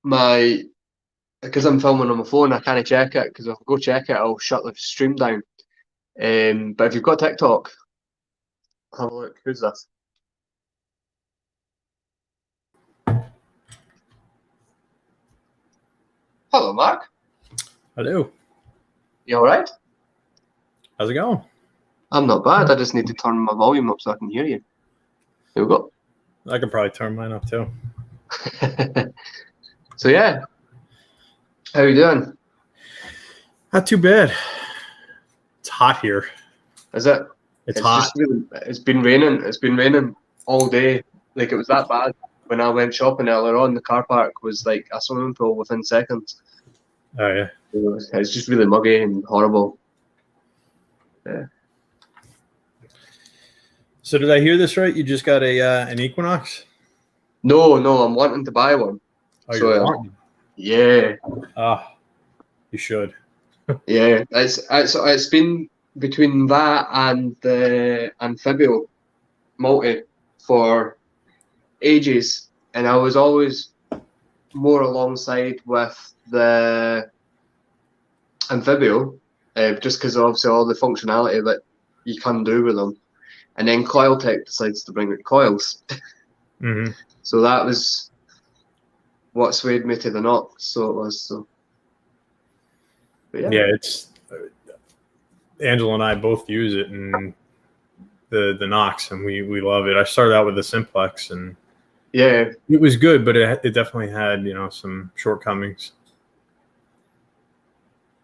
my because I'm filming on my phone, I can't check it because if I go check it, I'll shut the stream down. But if you've got TikTok, have a look. Who's this? Hello, Mark.
Hello.
You all right?
How's it going?
I'm not bad. I just need to turn my volume up so I can hear you. Here we go.
I could probably turn mine up too.
So yeah, how you doing?
Not too bad. It's hot here.
Is it?
It's hot.
Just really, it's been raining. It's been raining all day. Like it was that bad when I went shopping earlier on. The car park was like a swimming pool within seconds.
Oh yeah.
It's just really muggy and horrible. Yeah.
So did I hear this right? You just got an Equinox?
No, I'm wanting to buy one.
Oh, you're wanting?
Yeah.
You should.
Yeah, it's been between that and the Amphibio multi for ages, and I was always more alongside with the Amphibio, just because obviously all the functionality that you can do with them. And then Coiltech decides to bring out coils.
Mm-hmm.
So that was what swayed me to the Nox. So it was. So,
yeah, it's Angela and I both use it, and the Nox, and we love it. I started out with the Simplex, and
yeah,
it was good, but it definitely had some shortcomings.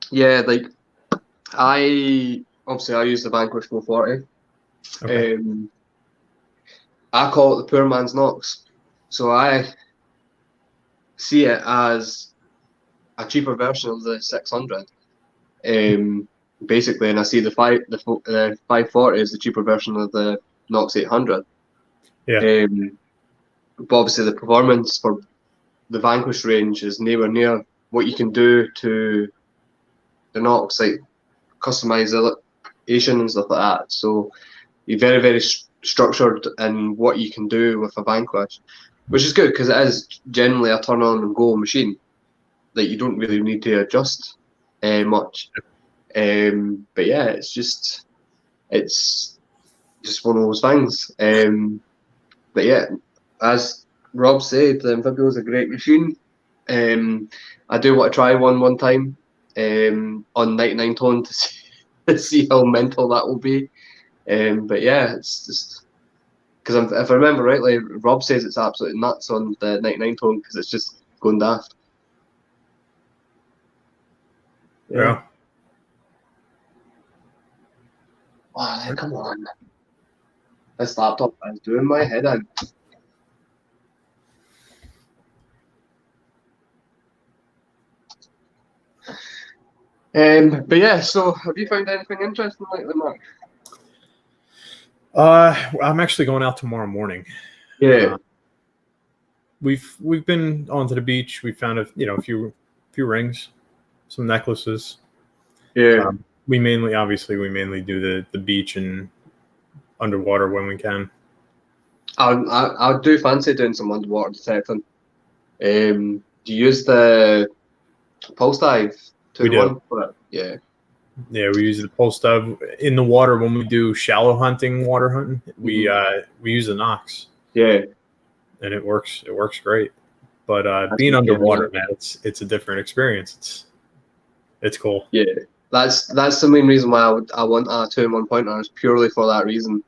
Yeah, like I use the Vanquish 440.
Okay.
I call it the poor man's Nox. So I see it as a cheaper version of the 600. Basically, and I see the 540 is the cheaper version of the Nox 800.
Yeah.
But obviously the performance for the Vanquish range is nowhere near what you can do to the Nox, like customization and stuff like that. So you're very, very structured in what you can do with a Vanquish, which is good because it is generally a turn on and go machine. Like you don't really need to adjust much. But yeah, it's just one of those things. But yeah, as Rob said, the Amphibio is a great machine. I do want to try one time on 99 tone to see how mental that will be. But yeah, it's just because if I remember rightly, Rob says it's absolutely nuts on the 99 tone because it's just going daft.
Yeah.
Oh, come on. This laptop is doing my head in. But yeah, so have you found anything interesting lately, Mark?
I'm actually going out tomorrow morning.
Yeah.
We've been onto the beach. We found a few rings, some necklaces.
Yeah.
We mainly do the beach and underwater when we can.
I do fancy doing some underwater detecting. Do you use the pulse dive 2-in-1 for it? Yeah.
Yeah, we use the pulse dive in the water when we do shallow hunting, water hunting. We use the Nox.
Yeah.
And it works. It works great. But being underwater, man, it's a different experience. It's cool.
Yeah. That's the main reason why I want a 2-in-1 pointer is purely for that reason.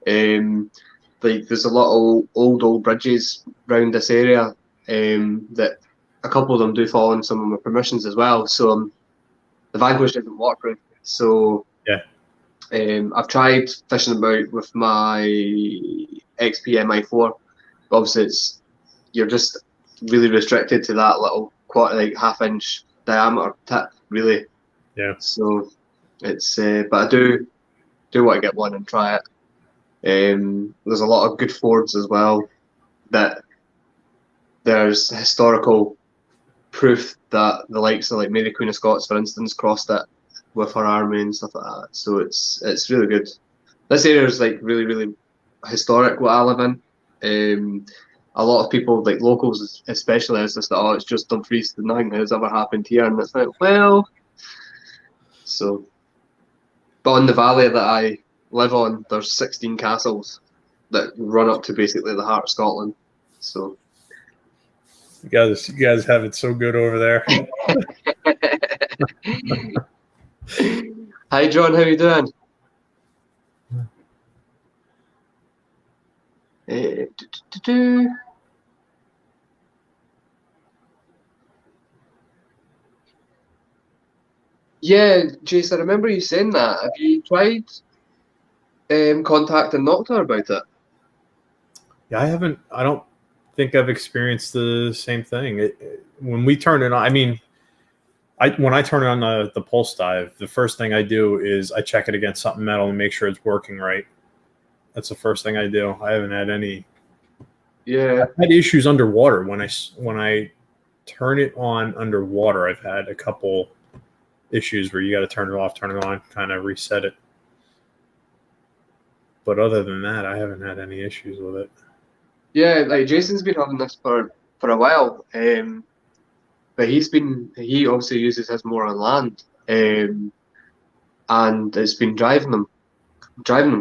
Like there's a lot of old bridges around this area that a couple of them do fall in some of my permissions as well. So the Vanquish isn't waterproof. So
yeah,
I've tried fishing about with my XP MI4. Obviously, you're just really restricted to that little half-inch diameter tip, really.
Yeah.
So it's but I do want to get one and try it. There's a lot of good Fords as well that there's historical proof that the likes of like Mary Queen of Scots, for instance, crossed it with her army and stuff like that. So it's really good. This area is like really, really historic what I live in. A lot of people, like locals especially, is just it's just Dumfries, nothing has ever happened here, and it's like, well, so. But on the valley that I live on, there's 16 castles that run up to basically the heart of Scotland. So
you guys have it so good over there.
Hi John, how you doing? Yeah, Jason, I remember you saying that. Have you tried contacting Nocta about it?
Yeah, I haven't. I don't think I've experienced the same thing. When we turn it on, I mean, when I turn on the pulse dive, the first thing I do is I check it against something metal and make sure it's working right. That's the first thing I do. I haven't had any.
Yeah,
I've had issues underwater when I turn it on underwater. I've had a couple issues where you got to turn it off, turn it on, kind of reset it. But other than that, I haven't had any issues with it.
yeah. Like Jason's been having this for a while, but he obviously uses his more on land, and it's been driving him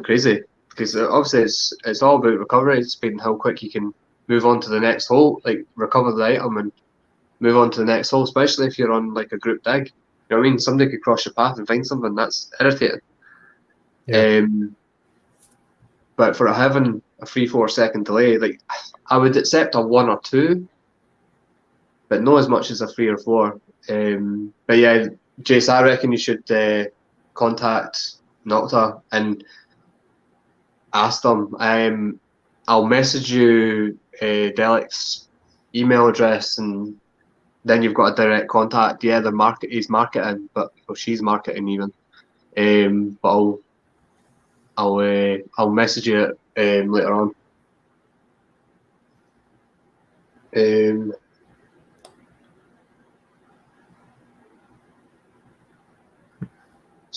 crazy because obviously it's all about recovery. It's been how quick you can move on to the next hole, like recover the item and move on to the next hole, especially if you're on like a group dig. You know what I mean? Somebody could cross your path and find something. That's irritating.
Yeah.
But for having a 3-4 second delay, like I would accept a 1 or 2, but not as much as a 3 or 4. But yeah, Jace, I reckon you should contact Nocta and ask them. I'll message you Delic's email address, and then you've got a direct contact. Yeah, he's marketing, but or she's marketing even. But I'll message you later on.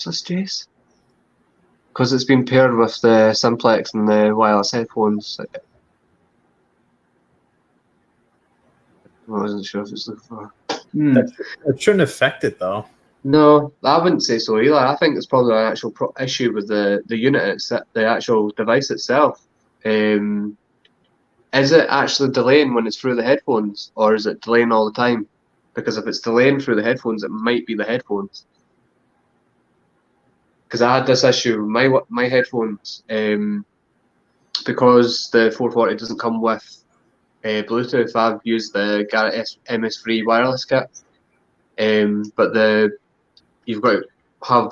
What's this, Jace? Because it's been paired with the Simplex and the wireless headphones. I wasn't sure if it's looking for.
It shouldn't affect it though.
No, I wouldn't say so either. I think it's probably an actual issue with the unit, the actual device itself. Is it actually delaying when it's through the headphones, or is it delaying all the time? Because if it's delaying through the headphones, it might be the headphones. Because I had this issue with my headphones, because the 440 doesn't come with Bluetooth. I've used the Garrett MS3 wireless kit, but you've got to have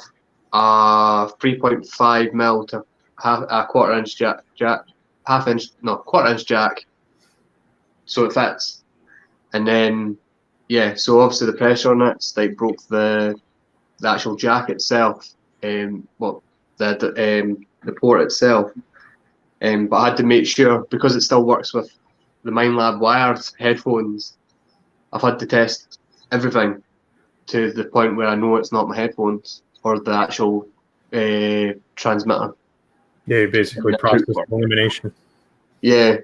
a 3.5mm to a quarter-inch jack, quarter-inch jack, so it fits. And then yeah, so obviously the pressure on it's like broke the actual jack itself, the port itself. But I had to make sure, because it still works with the Minelab wired headphones, I've had to test everything to the point where I know it's not my headphones or the actual transmitter.
Yeah, basically process elimination.
Yeah,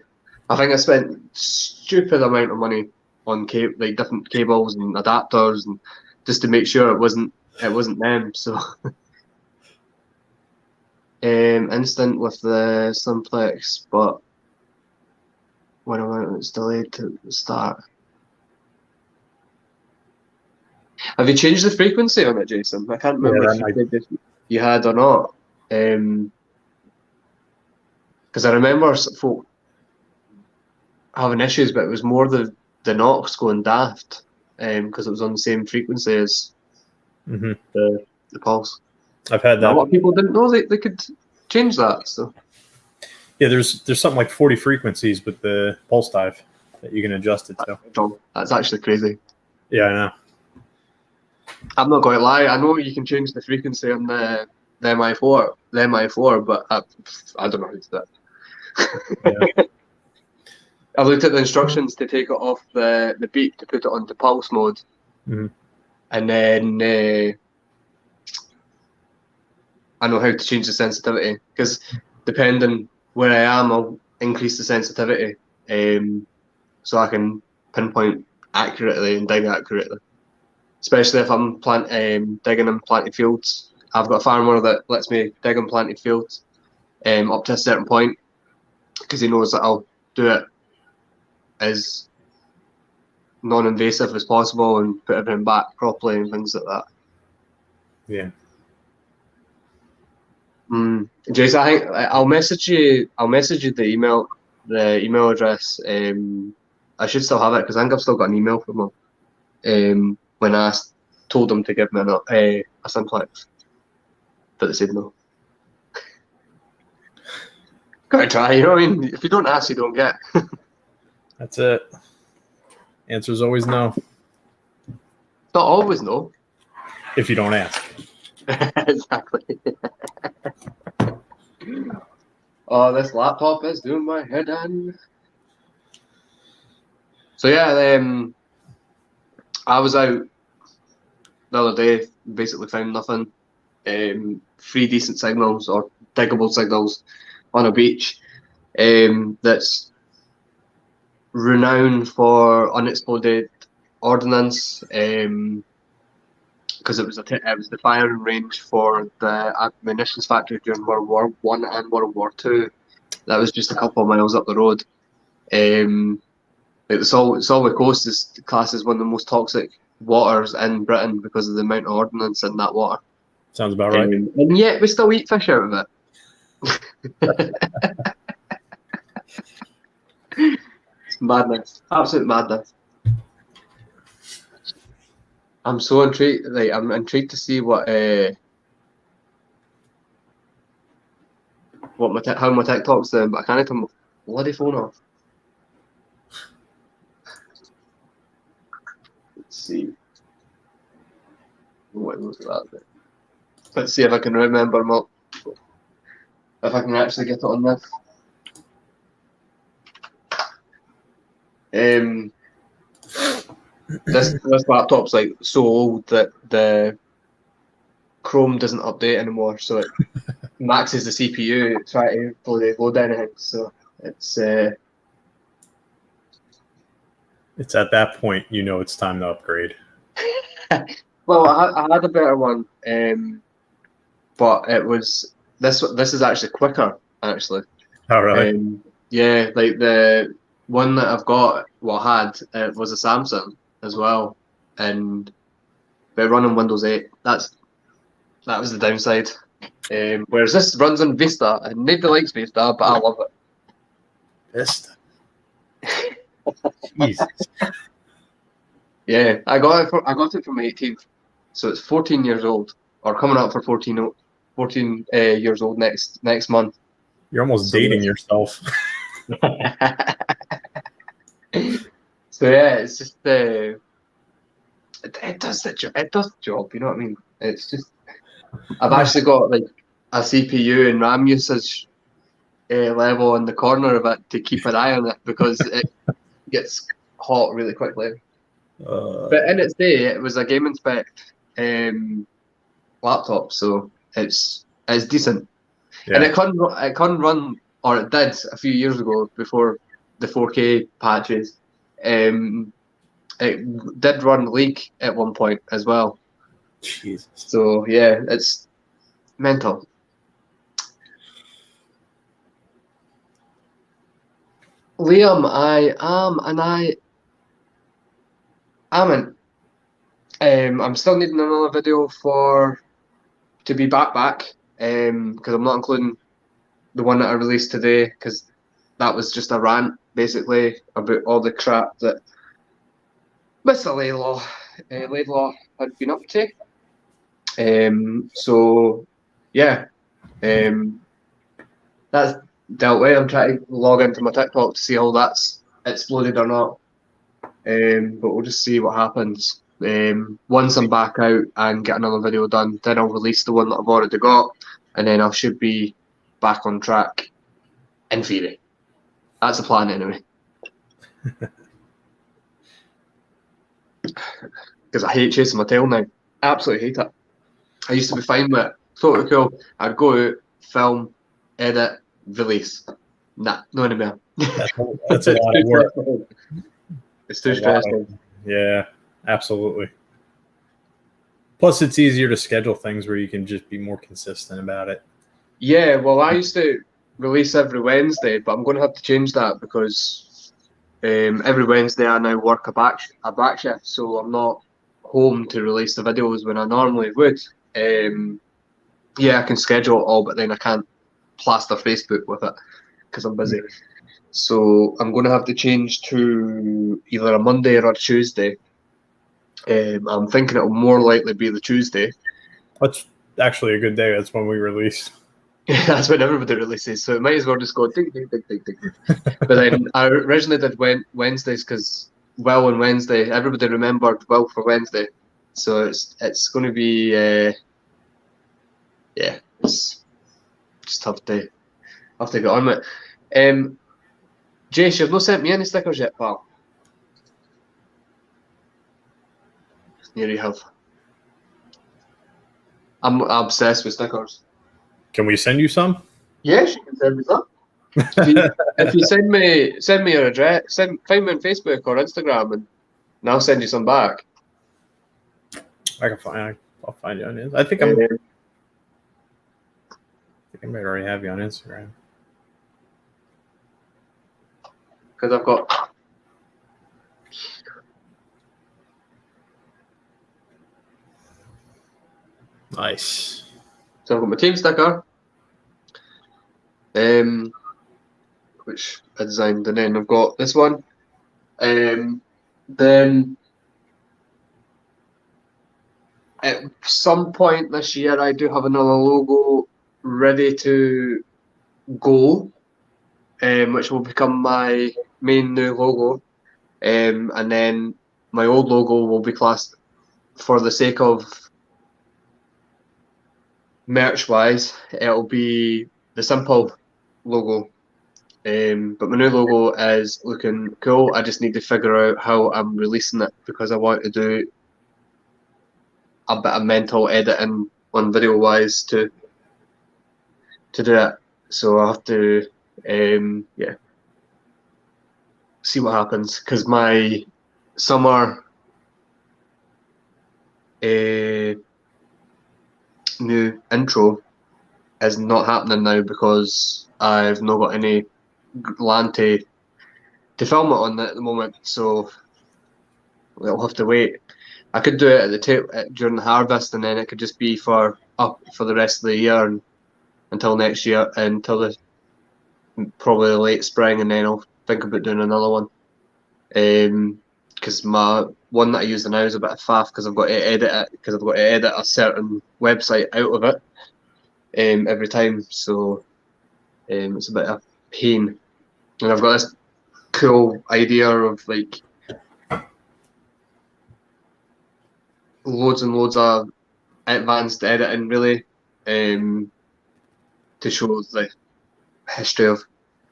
I think I spent stupid amount of money on different cables and adapters, and just to make sure it wasn't them. So instant with the Simplex, but when I went, it's delayed to start. Have you changed the frequency on it, Jason? I can't remember if you had or not. Because I remember folk having issues, but it was more the Nox going daft, because it was on the same frequency as the pulse.
I've had that.
A lot of people didn't know they could change that. So
yeah, there's something like 40 frequencies with the pulse dive that you can adjust it to.
That's actually crazy.
Yeah, I know.
I'm not going to lie. I know you can change the frequency on the MI4, but I don't know how to do that.
Yeah.
I looked at the instructions to take it off the beep to put it onto pulse mode, and then I know how to change the sensitivity, because depending where I am, I'll increase the sensitivity, so I can pinpoint accurately and dig accurately. Especially if I'm digging in planted fields. I've got a farmer that lets me dig in planted fields up to a certain point, because he knows that I'll do it as non-invasive as possible and put everything back properly and things like that.
Yeah.
Jason, I think I'll message you. I'll message you the email address. I should still have it because I think I've still got an email from him. When I told them to give me a simplex, but they said no. Gotta try, you know what I mean? If you don't ask, you don't get.
That's it. Answer's always no.
Not always no.
If you don't ask.
Exactly. Oh, this laptop is doing my head in. So yeah, I was out the other day, basically found nothing. 3 decent signals or diggable signals on a beach that's renowned for unexploded ordnance, because it was the firing range for the munitions factory during World War One and World War Two. That was just a couple of miles up the road. The Solway Coast is classed as one of the most toxic waters in Britain because of the amount of ordnance in that water.
Sounds about right.
And yet we still eat fish out of it. It's madness, absolute madness. I'm so intrigued. Like, I'm intrigued to see how my TikTok's doing, but I can't turn my bloody phone off. Let's see. What was that bit? Let's see if I can remember if I can actually get it on this. This laptop's like so old that the Chrome doesn't update anymore, so it maxes the CPU trying to load anything. So it's
at that point you know it's time to upgrade.
Well, I had a better one, but it was this is actually quicker actually.
Oh really?
Yeah, like the one that I've got, had was a Samsung as well, and they're running Windows 8. That was the downside. Whereas this runs on Vista, and nobody likes Vista, but I love it.
Vista. Jesus.
Yeah, I got it from 18th, so it's 14 years old, or coming up for 14 years old next month.
You're almost dating yourself.
So yeah, it's just it does the job. You know what I mean? It's just I've actually got like a CPU and RAM usage level in the corner of it to keep an eye on it because it gets hot really quickly. But in its day, it was a gaming spec laptop, so it's decent, and it can run, or it did a few years ago before the 4K patches. It did run League at one point as well.
Jesus.
So yeah, it's mental. Liam, I'm still needing another video to be back, because I'm not including the one that I released today, because that was just a rant basically about all the crap that Mr. Laidlaw had been up to. So yeah, that's dealt with. I'm trying to log into my TikTok to see how that's exploded or not. But we'll just see what happens. Once I'm back out and get another video done, then I'll release the one that I've already got, and then I should be back on track in theory. That's the plan anyway. Because I hate chasing my tail now. Absolutely hate it. I used to be fine with it. Totally cool. I'd go out, film, edit, release. Nah, no anymore.
That's a lot of work.
It's too stressful.
Yeah, absolutely. Plus, it's easier to schedule things where you can just be more consistent about it.
Yeah, well, I used to release every Wednesday, but I'm going to have to change that because every Wednesday I now work a back shift, so I'm not home to release the videos when I normally would. Yeah, I can schedule it all, but then I can't plaster Facebook with it because I'm busy. So I'm going to have to change to either a Monday or a Tuesday. I'm thinking it'll more likely be the Tuesday.
That's actually a good day. That's when we release.
That's when everybody releases, so it might as well just go ding, ding, ding, ding, ding. But then I originally did Wednesdays because Will on Wednesday, everybody remembered Will for Wednesday. So it's going to be, yeah, it's just have to get on with it. Jace, you've not sent me any stickers yet, pal. Here you have. I'm obsessed with stickers.
Can we send you some?
Yes, you can send me some. If you send me your address, find me on Facebook or Instagram, and I'll send you some back.
I'll find you on Instagram. I think I might already have you on Instagram.
Because I've got.
Nice.
So I've got my team sticker, which I designed, and then I've got this one. Then at some point this year, I do have another logo ready to go, which will become my main new logo, and then my old logo will be classed for the sake of merch-wise. It'll be the simple logo. But my new logo is looking cool. I just need to figure out how I'm releasing it because I want to do a bit of mental editing on video wise to do it. So I have to see what happens because my summer new intro is not happening now because I've not got any land to film it on at the moment, so we'll have to wait. I could do it at the tape during the harvest, and then it could just be for the rest of the year and until next year, until the probably the late spring, and then I'll think about doing another one. Because my one that I use now is a bit of faff because I've got to edit it because I've got to edit a certain website out of it every time, so it's a bit of pain. And I've got this cool idea of like loads and loads of advanced editing, really, to show the history of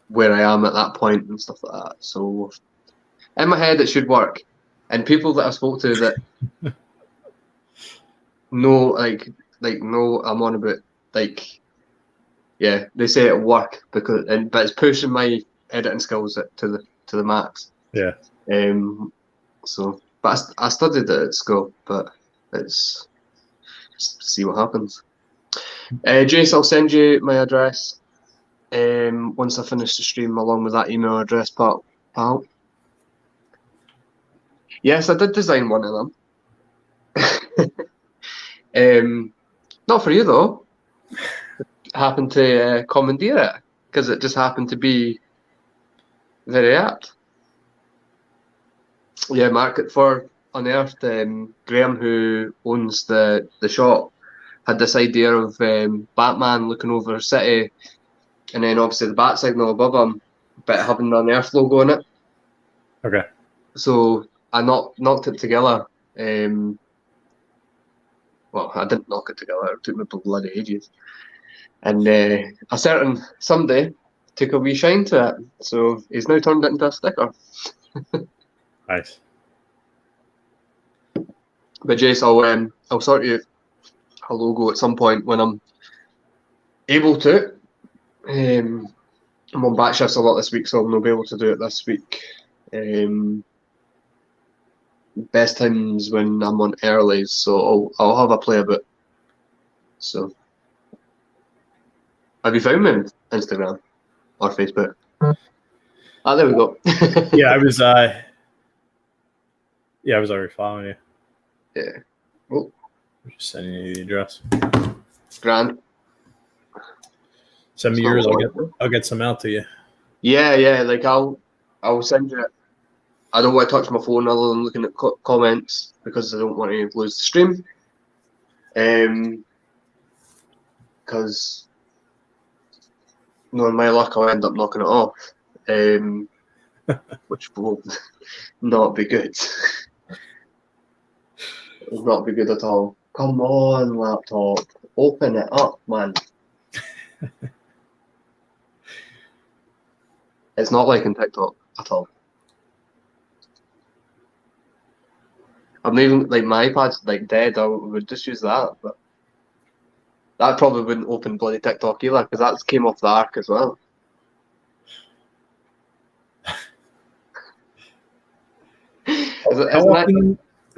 where I am at that point and stuff like that. So in my head, it should work. And people that I spoke to that know, know I'm on about, yeah, they say it'll work but it's pushing my editing skills to the max.
Yeah.
So, but I studied it at school, but it's just see what happens. Jace, I'll send you my address once I finish the stream, along with that email address, pal. Yes, I did design one of them. Not for you though. Happened to commandeer it because it just happened to be very apt. Yeah, Market for Unearthed, Graham, who owns the shop, had this idea of Batman looking over a city, and then obviously the bat signal above him, but having the Unearthed logo on it.
Okay.
So I knocked it together. Well, I didn't knock it together. It took me bloody ages. And somebody took a wee shine to it, so he's now turned it into a sticker.
Nice.
But Jace, I'll sort you a logo at some point when I'm able to. I'm on back shifts a lot this week, so I'll not be able to do it this week. Best times when I'm on early, so I'll have a play a bit. So, have you found me on Instagram or Facebook? Ah, there we go.
Yeah, I was already following you.
Yeah. Oh,
I'm just sending you the address.
grand.
Send me
It's not
yours.
long.
I'll get some out to you.
Yeah. Like I'll send you. I don't want to touch my phone other than looking at comments because I don't want to lose the stream. Because knowing my luck, I'll end up knocking it off. Which will not be good. It will not be good at all. Come on, laptop. Open it up, man. It's not like in TikTok at all. I'm not even, like, my iPad's like dead. I would just use that, but that probably wouldn't open bloody TikTok either, because that came off the Arc as well.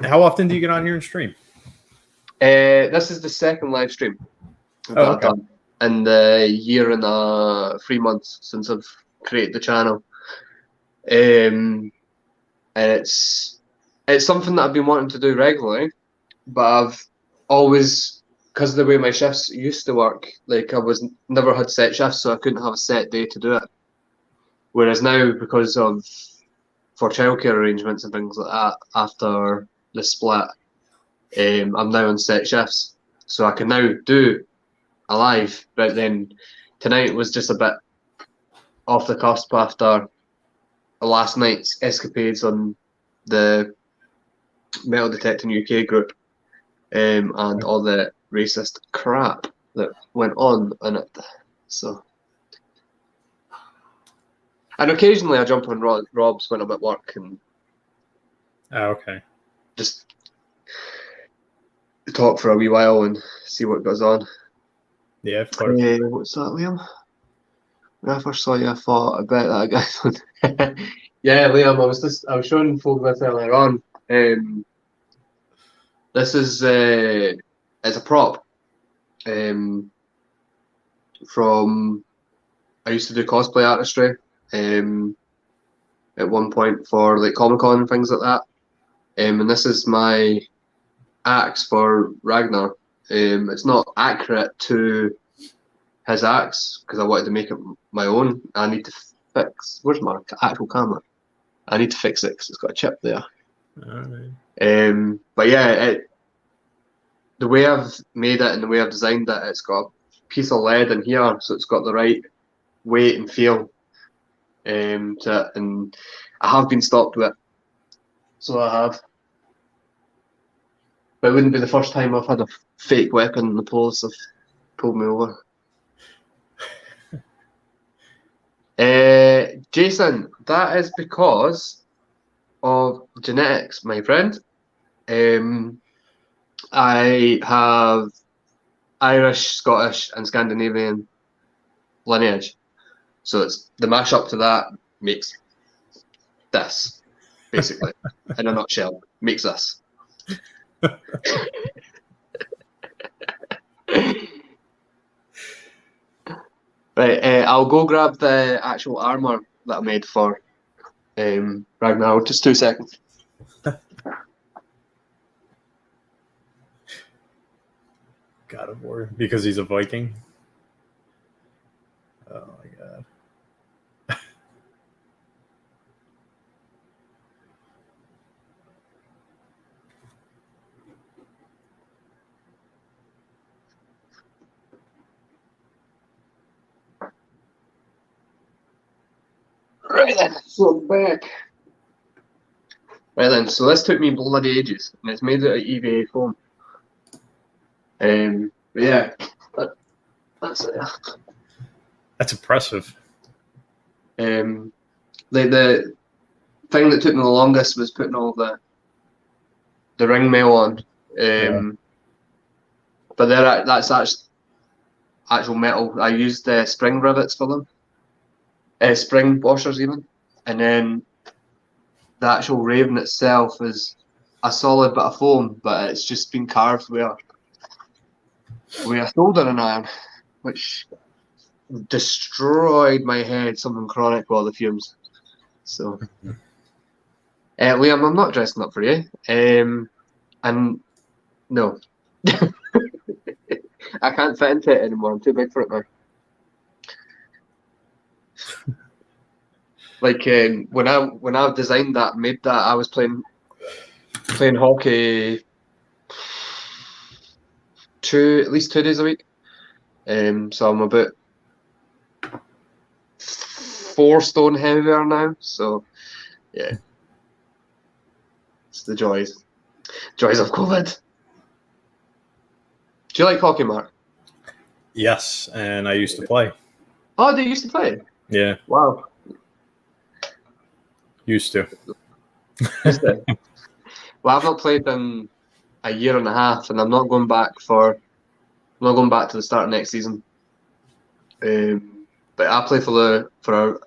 How often do you get on here and stream?
This is the second live stream that I've done in the year and 3 months since I've created the channel. And it's something that I've been wanting to do regularly, but I've always, because of the way my shifts used to work, like I was never had set shifts, so I couldn't have a set day to do it. Whereas now, because for childcare arrangements and things like that, after the split, I'm now on set shifts, so I can now do a live. But then tonight was just a bit off the cusp after last night's escapades on the Metal Detecting UK group, and all the racist crap that went on in it. So, and occasionally I jump on Rob's when I'm at work and just talk for a wee while and see what goes on.
Yeah, of course.
What's that, Liam? When I first saw you, I thought, I bet that guy's on. Yeah, Liam, I was showing folk this earlier on. This is it's a prop from, I used to do cosplay artistry at one point for like Comic-Con and things like that. And this is my axe for Ragnar. It's not accurate to his axe because I wanted to make it my own. I need to fix. Where's my actual camera? I need to fix it because it's got a chip there.
Alright.
But yeah, the way I've made it and the way I've designed it, it's got a piece of lead in here, so it's got the right weight and feel to it. And I have been stopped with it, so I have. But it wouldn't be the first time I've had a fake weapon and the police have pulled me over. Jason, that is because of genetics, my friend. I have Irish, Scottish, and Scandinavian lineage. So it's the mashup to that makes this, basically, in a nutshell, makes this. Right, I'll go grab the actual armor that I made for Ragnar. Just 2 seconds.
God of War, because he's a Viking. Oh my god.
Right then, so I'm back. Right then, so this took me bloody ages, and it's made out of EVA foam. But yeah, that's it.
That's impressive.
Like the thing that took me the longest was putting all the ring mail on. But that's actual metal. I used spring rivets for them, spring washers even, and then the actual Raven itself is a solid bit of foam, but it's just been carved with a soldering iron, which destroyed my head, something chronic with all the fumes. So, Liam, I'm not dressing up for you. And no, I can't fit into it anymore. I'm too big for it now. Like when I designed that, made that, I was playing hockey at least 2 days a week. So I'm about 4 stone heavier now. So yeah, it's the joys of COVID. Do you like hockey, Mark?
Yes, and I used to play.
Oh, they used to play?
Yeah.
Wow.
Used to.
Well, I've not played in a year and a half, and I'm not going back to the start of next season. But I play for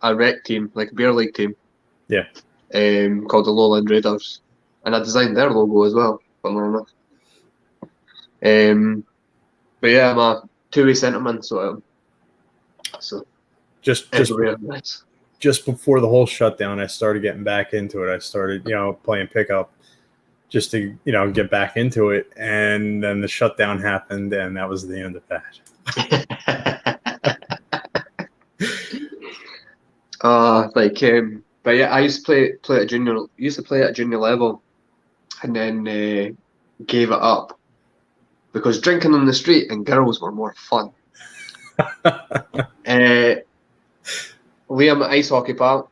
a rec team, like a beer league team.
Yeah.
Called the Lowland Raiders, and I designed their logo as well. Funnily enough. But yeah, I'm a two-way centerman, so
just before the whole shutdown, I started getting back into it. I started, playing pickup just to, get back into it. And then the shutdown happened, and that was the end of that.
But yeah, I used to play at junior. Used to play at junior level, and then gave it up because drinking on the street and girls were more fun. Liam, ice hockey, pal.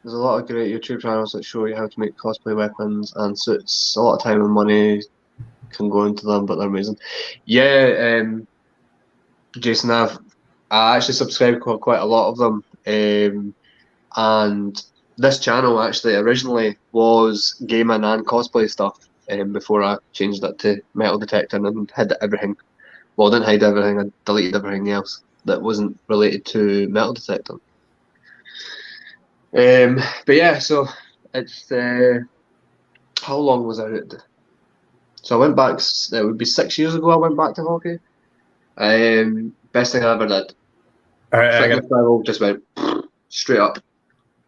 There's a lot of great YouTube channels that show you how to make cosplay weapons and suits. A lot of time and money can go into them, but they're amazing. Yeah, Jason, I actually subscribe to quite a lot of them. And this channel actually originally was gaming and cosplay stuff before I changed that to metal detecting and hid everything. Well, I didn't hide everything, I deleted everything else that wasn't related to metal detecting. But yeah, so it's how long was I out? So I went back. It would be 6 years ago. I went back to hockey. Best thing I ever did.
All right,
Fitness level just went straight up.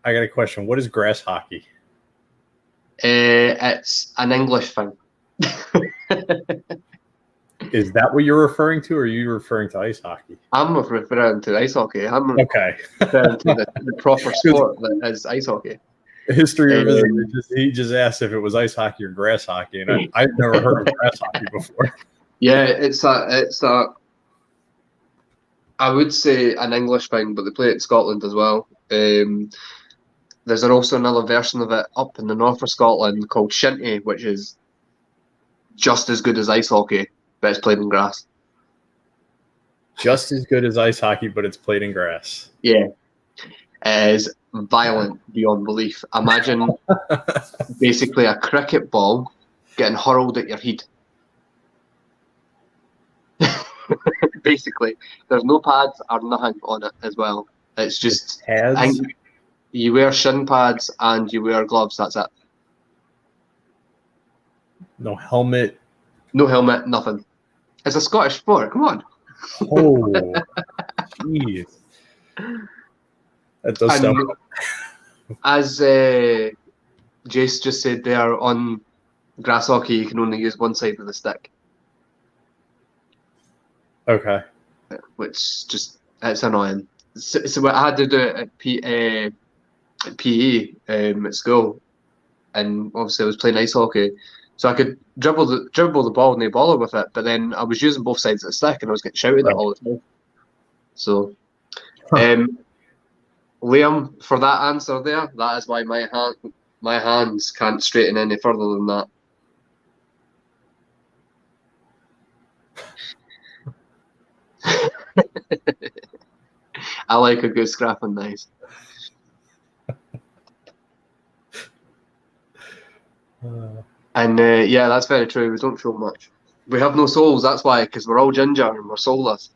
I got a question. What is grass hockey?
It's an English thing.
Is that what you're referring to, or are you referring to ice hockey?
I'm referring to ice hockey. I'm
okay.
referring to the proper sport that is ice hockey.
History of he just asked if it was ice hockey or grass hockey, and I've never heard of grass hockey before.
Yeah, it's a I would say an English thing, but they play it in Scotland as well. There's also another version of it up in the north of Scotland called shinty, which is just as good as ice hockey, but it's played in grass.
Just as good as ice hockey, but it's played in grass.
Yeah. It is violent beyond belief. Imagine basically a cricket ball getting hurled at your head. Basically, there's no pads or nothing on it as well. It's just you wear shin pads and you wear gloves. That's it.
No helmet.
No helmet. Nothing. It's a Scottish sport. Come on.
Oh, jeez. That does sound.
As Jace just said there, on grass hockey, you can only use one side of the stick.
Okay.
Which just, it's annoying. So I had to do it at PE at school, and obviously I was playing ice hockey, so I could dribble the ball and the baller with it, but then I was using both sides of the stick and I was getting shouted at all the time. So, Liam, for that answer there, that is why my hands can't straighten any further than that. I like a good scrap and nice. And yeah, that's very true. We don't show much. We have no souls. That's why, because we're all ginger and we're soulless.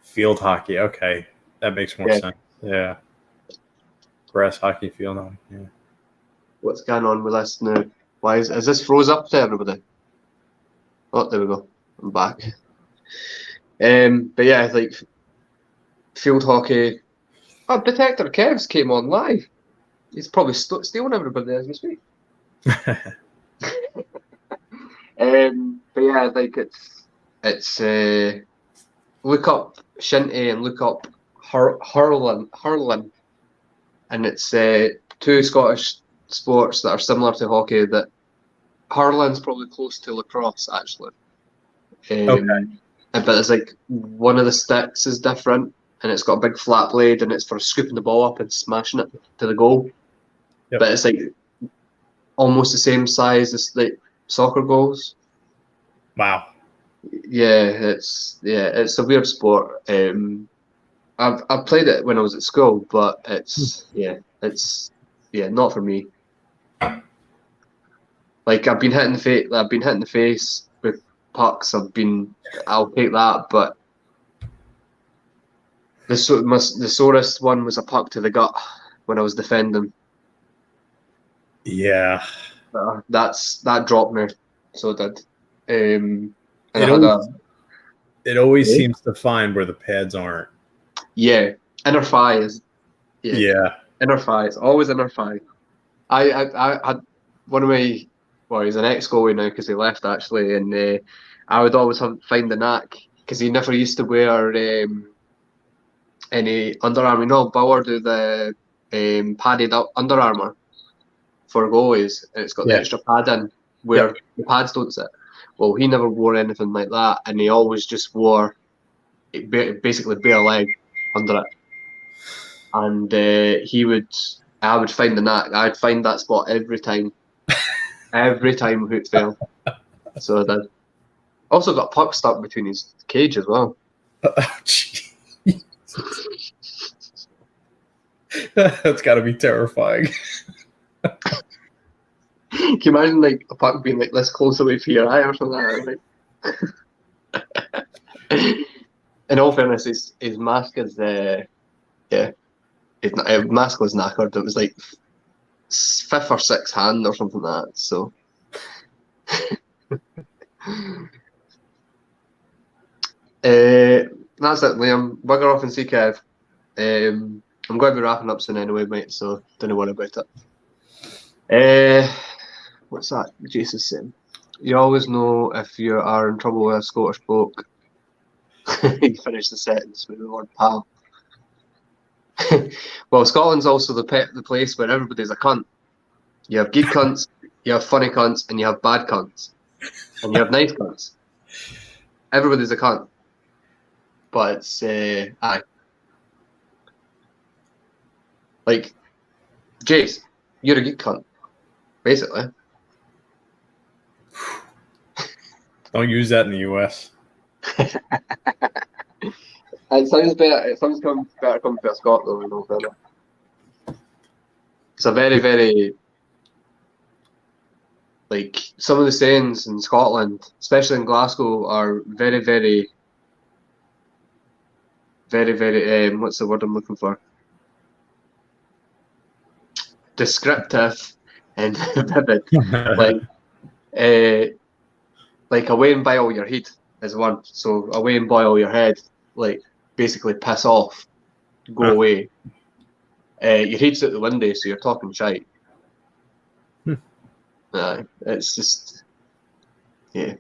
Field hockey. Okay, that makes more sense. Yeah. Grass hockey, field hockey. Yeah.
What's going on with us now? Why is this froze up to everybody? Oh, there we go. I'm back. But yeah, like field hockey. Oh, Detector Kevs came on live. He's probably stealing everybody as we speak. But yeah, like it's look up shinty and look up hurling, and it's two Scottish sports that are similar to hockey. That hurling's probably close to lacrosse actually.
Okay.
But it's like one of the sticks is different, and it's got a big flat blade, and it's for scooping the ball up and smashing it to the goal.
Yep.
But it's like almost the same size as like soccer goals.
Wow.
Yeah, it's a weird sport. I've played it when I was at school, but it's not for me. Like I've been hitting the face with pucks. I'll take that, but the sorest one was a puck to the gut when I was defending.
Yeah.
That dropped me. So it did.
It always seems to find where the pads aren't.
Yeah, inner thigh is. Yeah. Inner thigh. It's always inner thigh. I had one of my. Well, he's an ex-goalie now because he left actually, and I would always find the knack because he never used to wear any Under Armour. You know, Bauer do the padded up Under Armour for goalies, and it's got the extra padding where the pads don't sit. Well, he never wore anything like that, and he always just wore basically bare leg under it. And I would find the knack. I'd find that spot every time. Every time Hoot fell. So I did. Also got puck stuck between his cage as well.
That's got to be terrifying.
Can you imagine like a puck being like this close away from your eye or something like that? In all fairness, his mask is his mask was knackered. It was like 5th or 6th hand or something like that. So that's it, Liam. Bugger off and see Kev. I'm going to be wrapping up soon anyway, mate, so don't worry about it. What's that Jason saying? You always know if you are in trouble with a Scottish bloke. You finish the sentence with the word pal. Well, Scotland's also the place where everybody's a cunt. You have good cunts, you have funny cunts, and you have bad cunts. And you have nice cunts. Everybody's a cunt. But it's, aye. Like, Jace, you're a good cunt, basically.
Don't use that in the US.
It sounds better. It sounds better coming from a Scot though, you know, fella. It's a very, very like some of the sayings in Scotland, especially in Glasgow, are very, very, very, very. What's the word I'm looking for? Descriptive and vivid. Like away and boil your head is one. So away and boil your head, like basically piss off, go away. Your head's out the window, so you're talking shite. It's just, yeah.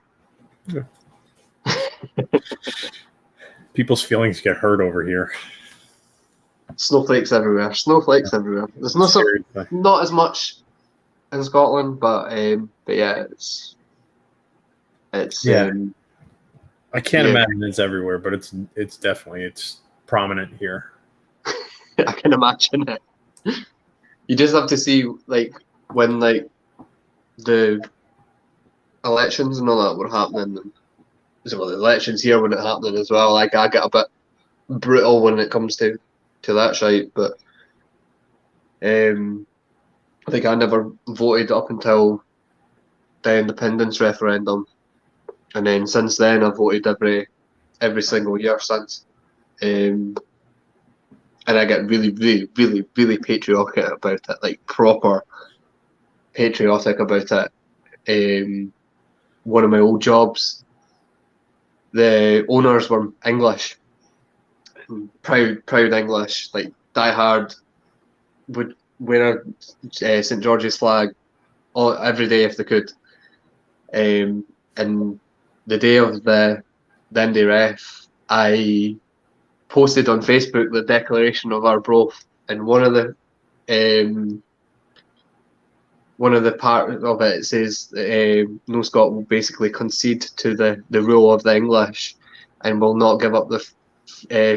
People's feelings get hurt over here.
Snowflakes everywhere. Snowflakes everywhere. There's not as much in Scotland, but yeah, it's
yeah. I can't imagine it's everywhere, but it's definitely prominent here.
I can imagine it. You just have to see like when like the elections and all that were happening, and well, the elections here when it happening as well, like I get a bit brutal when it comes to that shite. But I think I never voted up until the independence referendum, and then since then I've voted every single year since. And I get really, really, really, really patriotic about it, like proper patriotic about it. One of my old jobs, the owners were English, proud English, like die hard, would wear a St George's flag every day if they could. And the day of the Indy ref, I posted on Facebook the declaration of Arbroath, and one of the part of it says No Scot will basically concede to the rule of the English, and will not give up the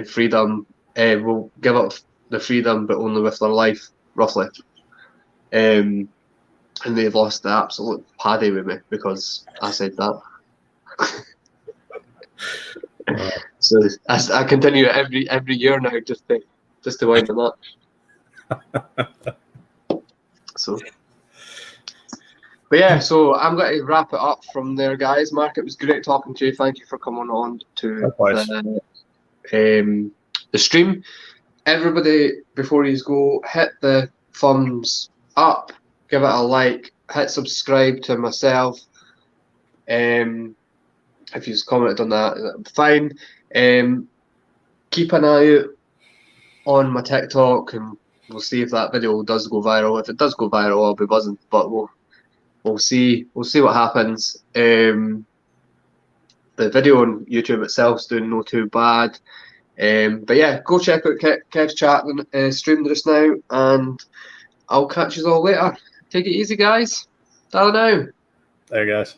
freedom. Will give up the freedom, but only with their life, roughly. And they lost the absolute paddy with me because I said that. So I continue it every year now, just to wind them up. So, but yeah, so I'm going to wrap it up from there, guys. Mark, it was great talking to you. Thank you for coming on to the stream. Everybody, before you go, hit the thumbs up, give it a like, hit subscribe to myself. If you've commented on that, fine. Keep an eye out on my TikTok, and we'll see if that video does go viral. If it does go viral, I'll be buzzing. But we'll see. We'll see what happens. The video on YouTube itself's doing no too bad. But yeah, go check out Kev's chat stream just now, and I'll catch you all later. Take it easy, guys. Ta now.
There, guys.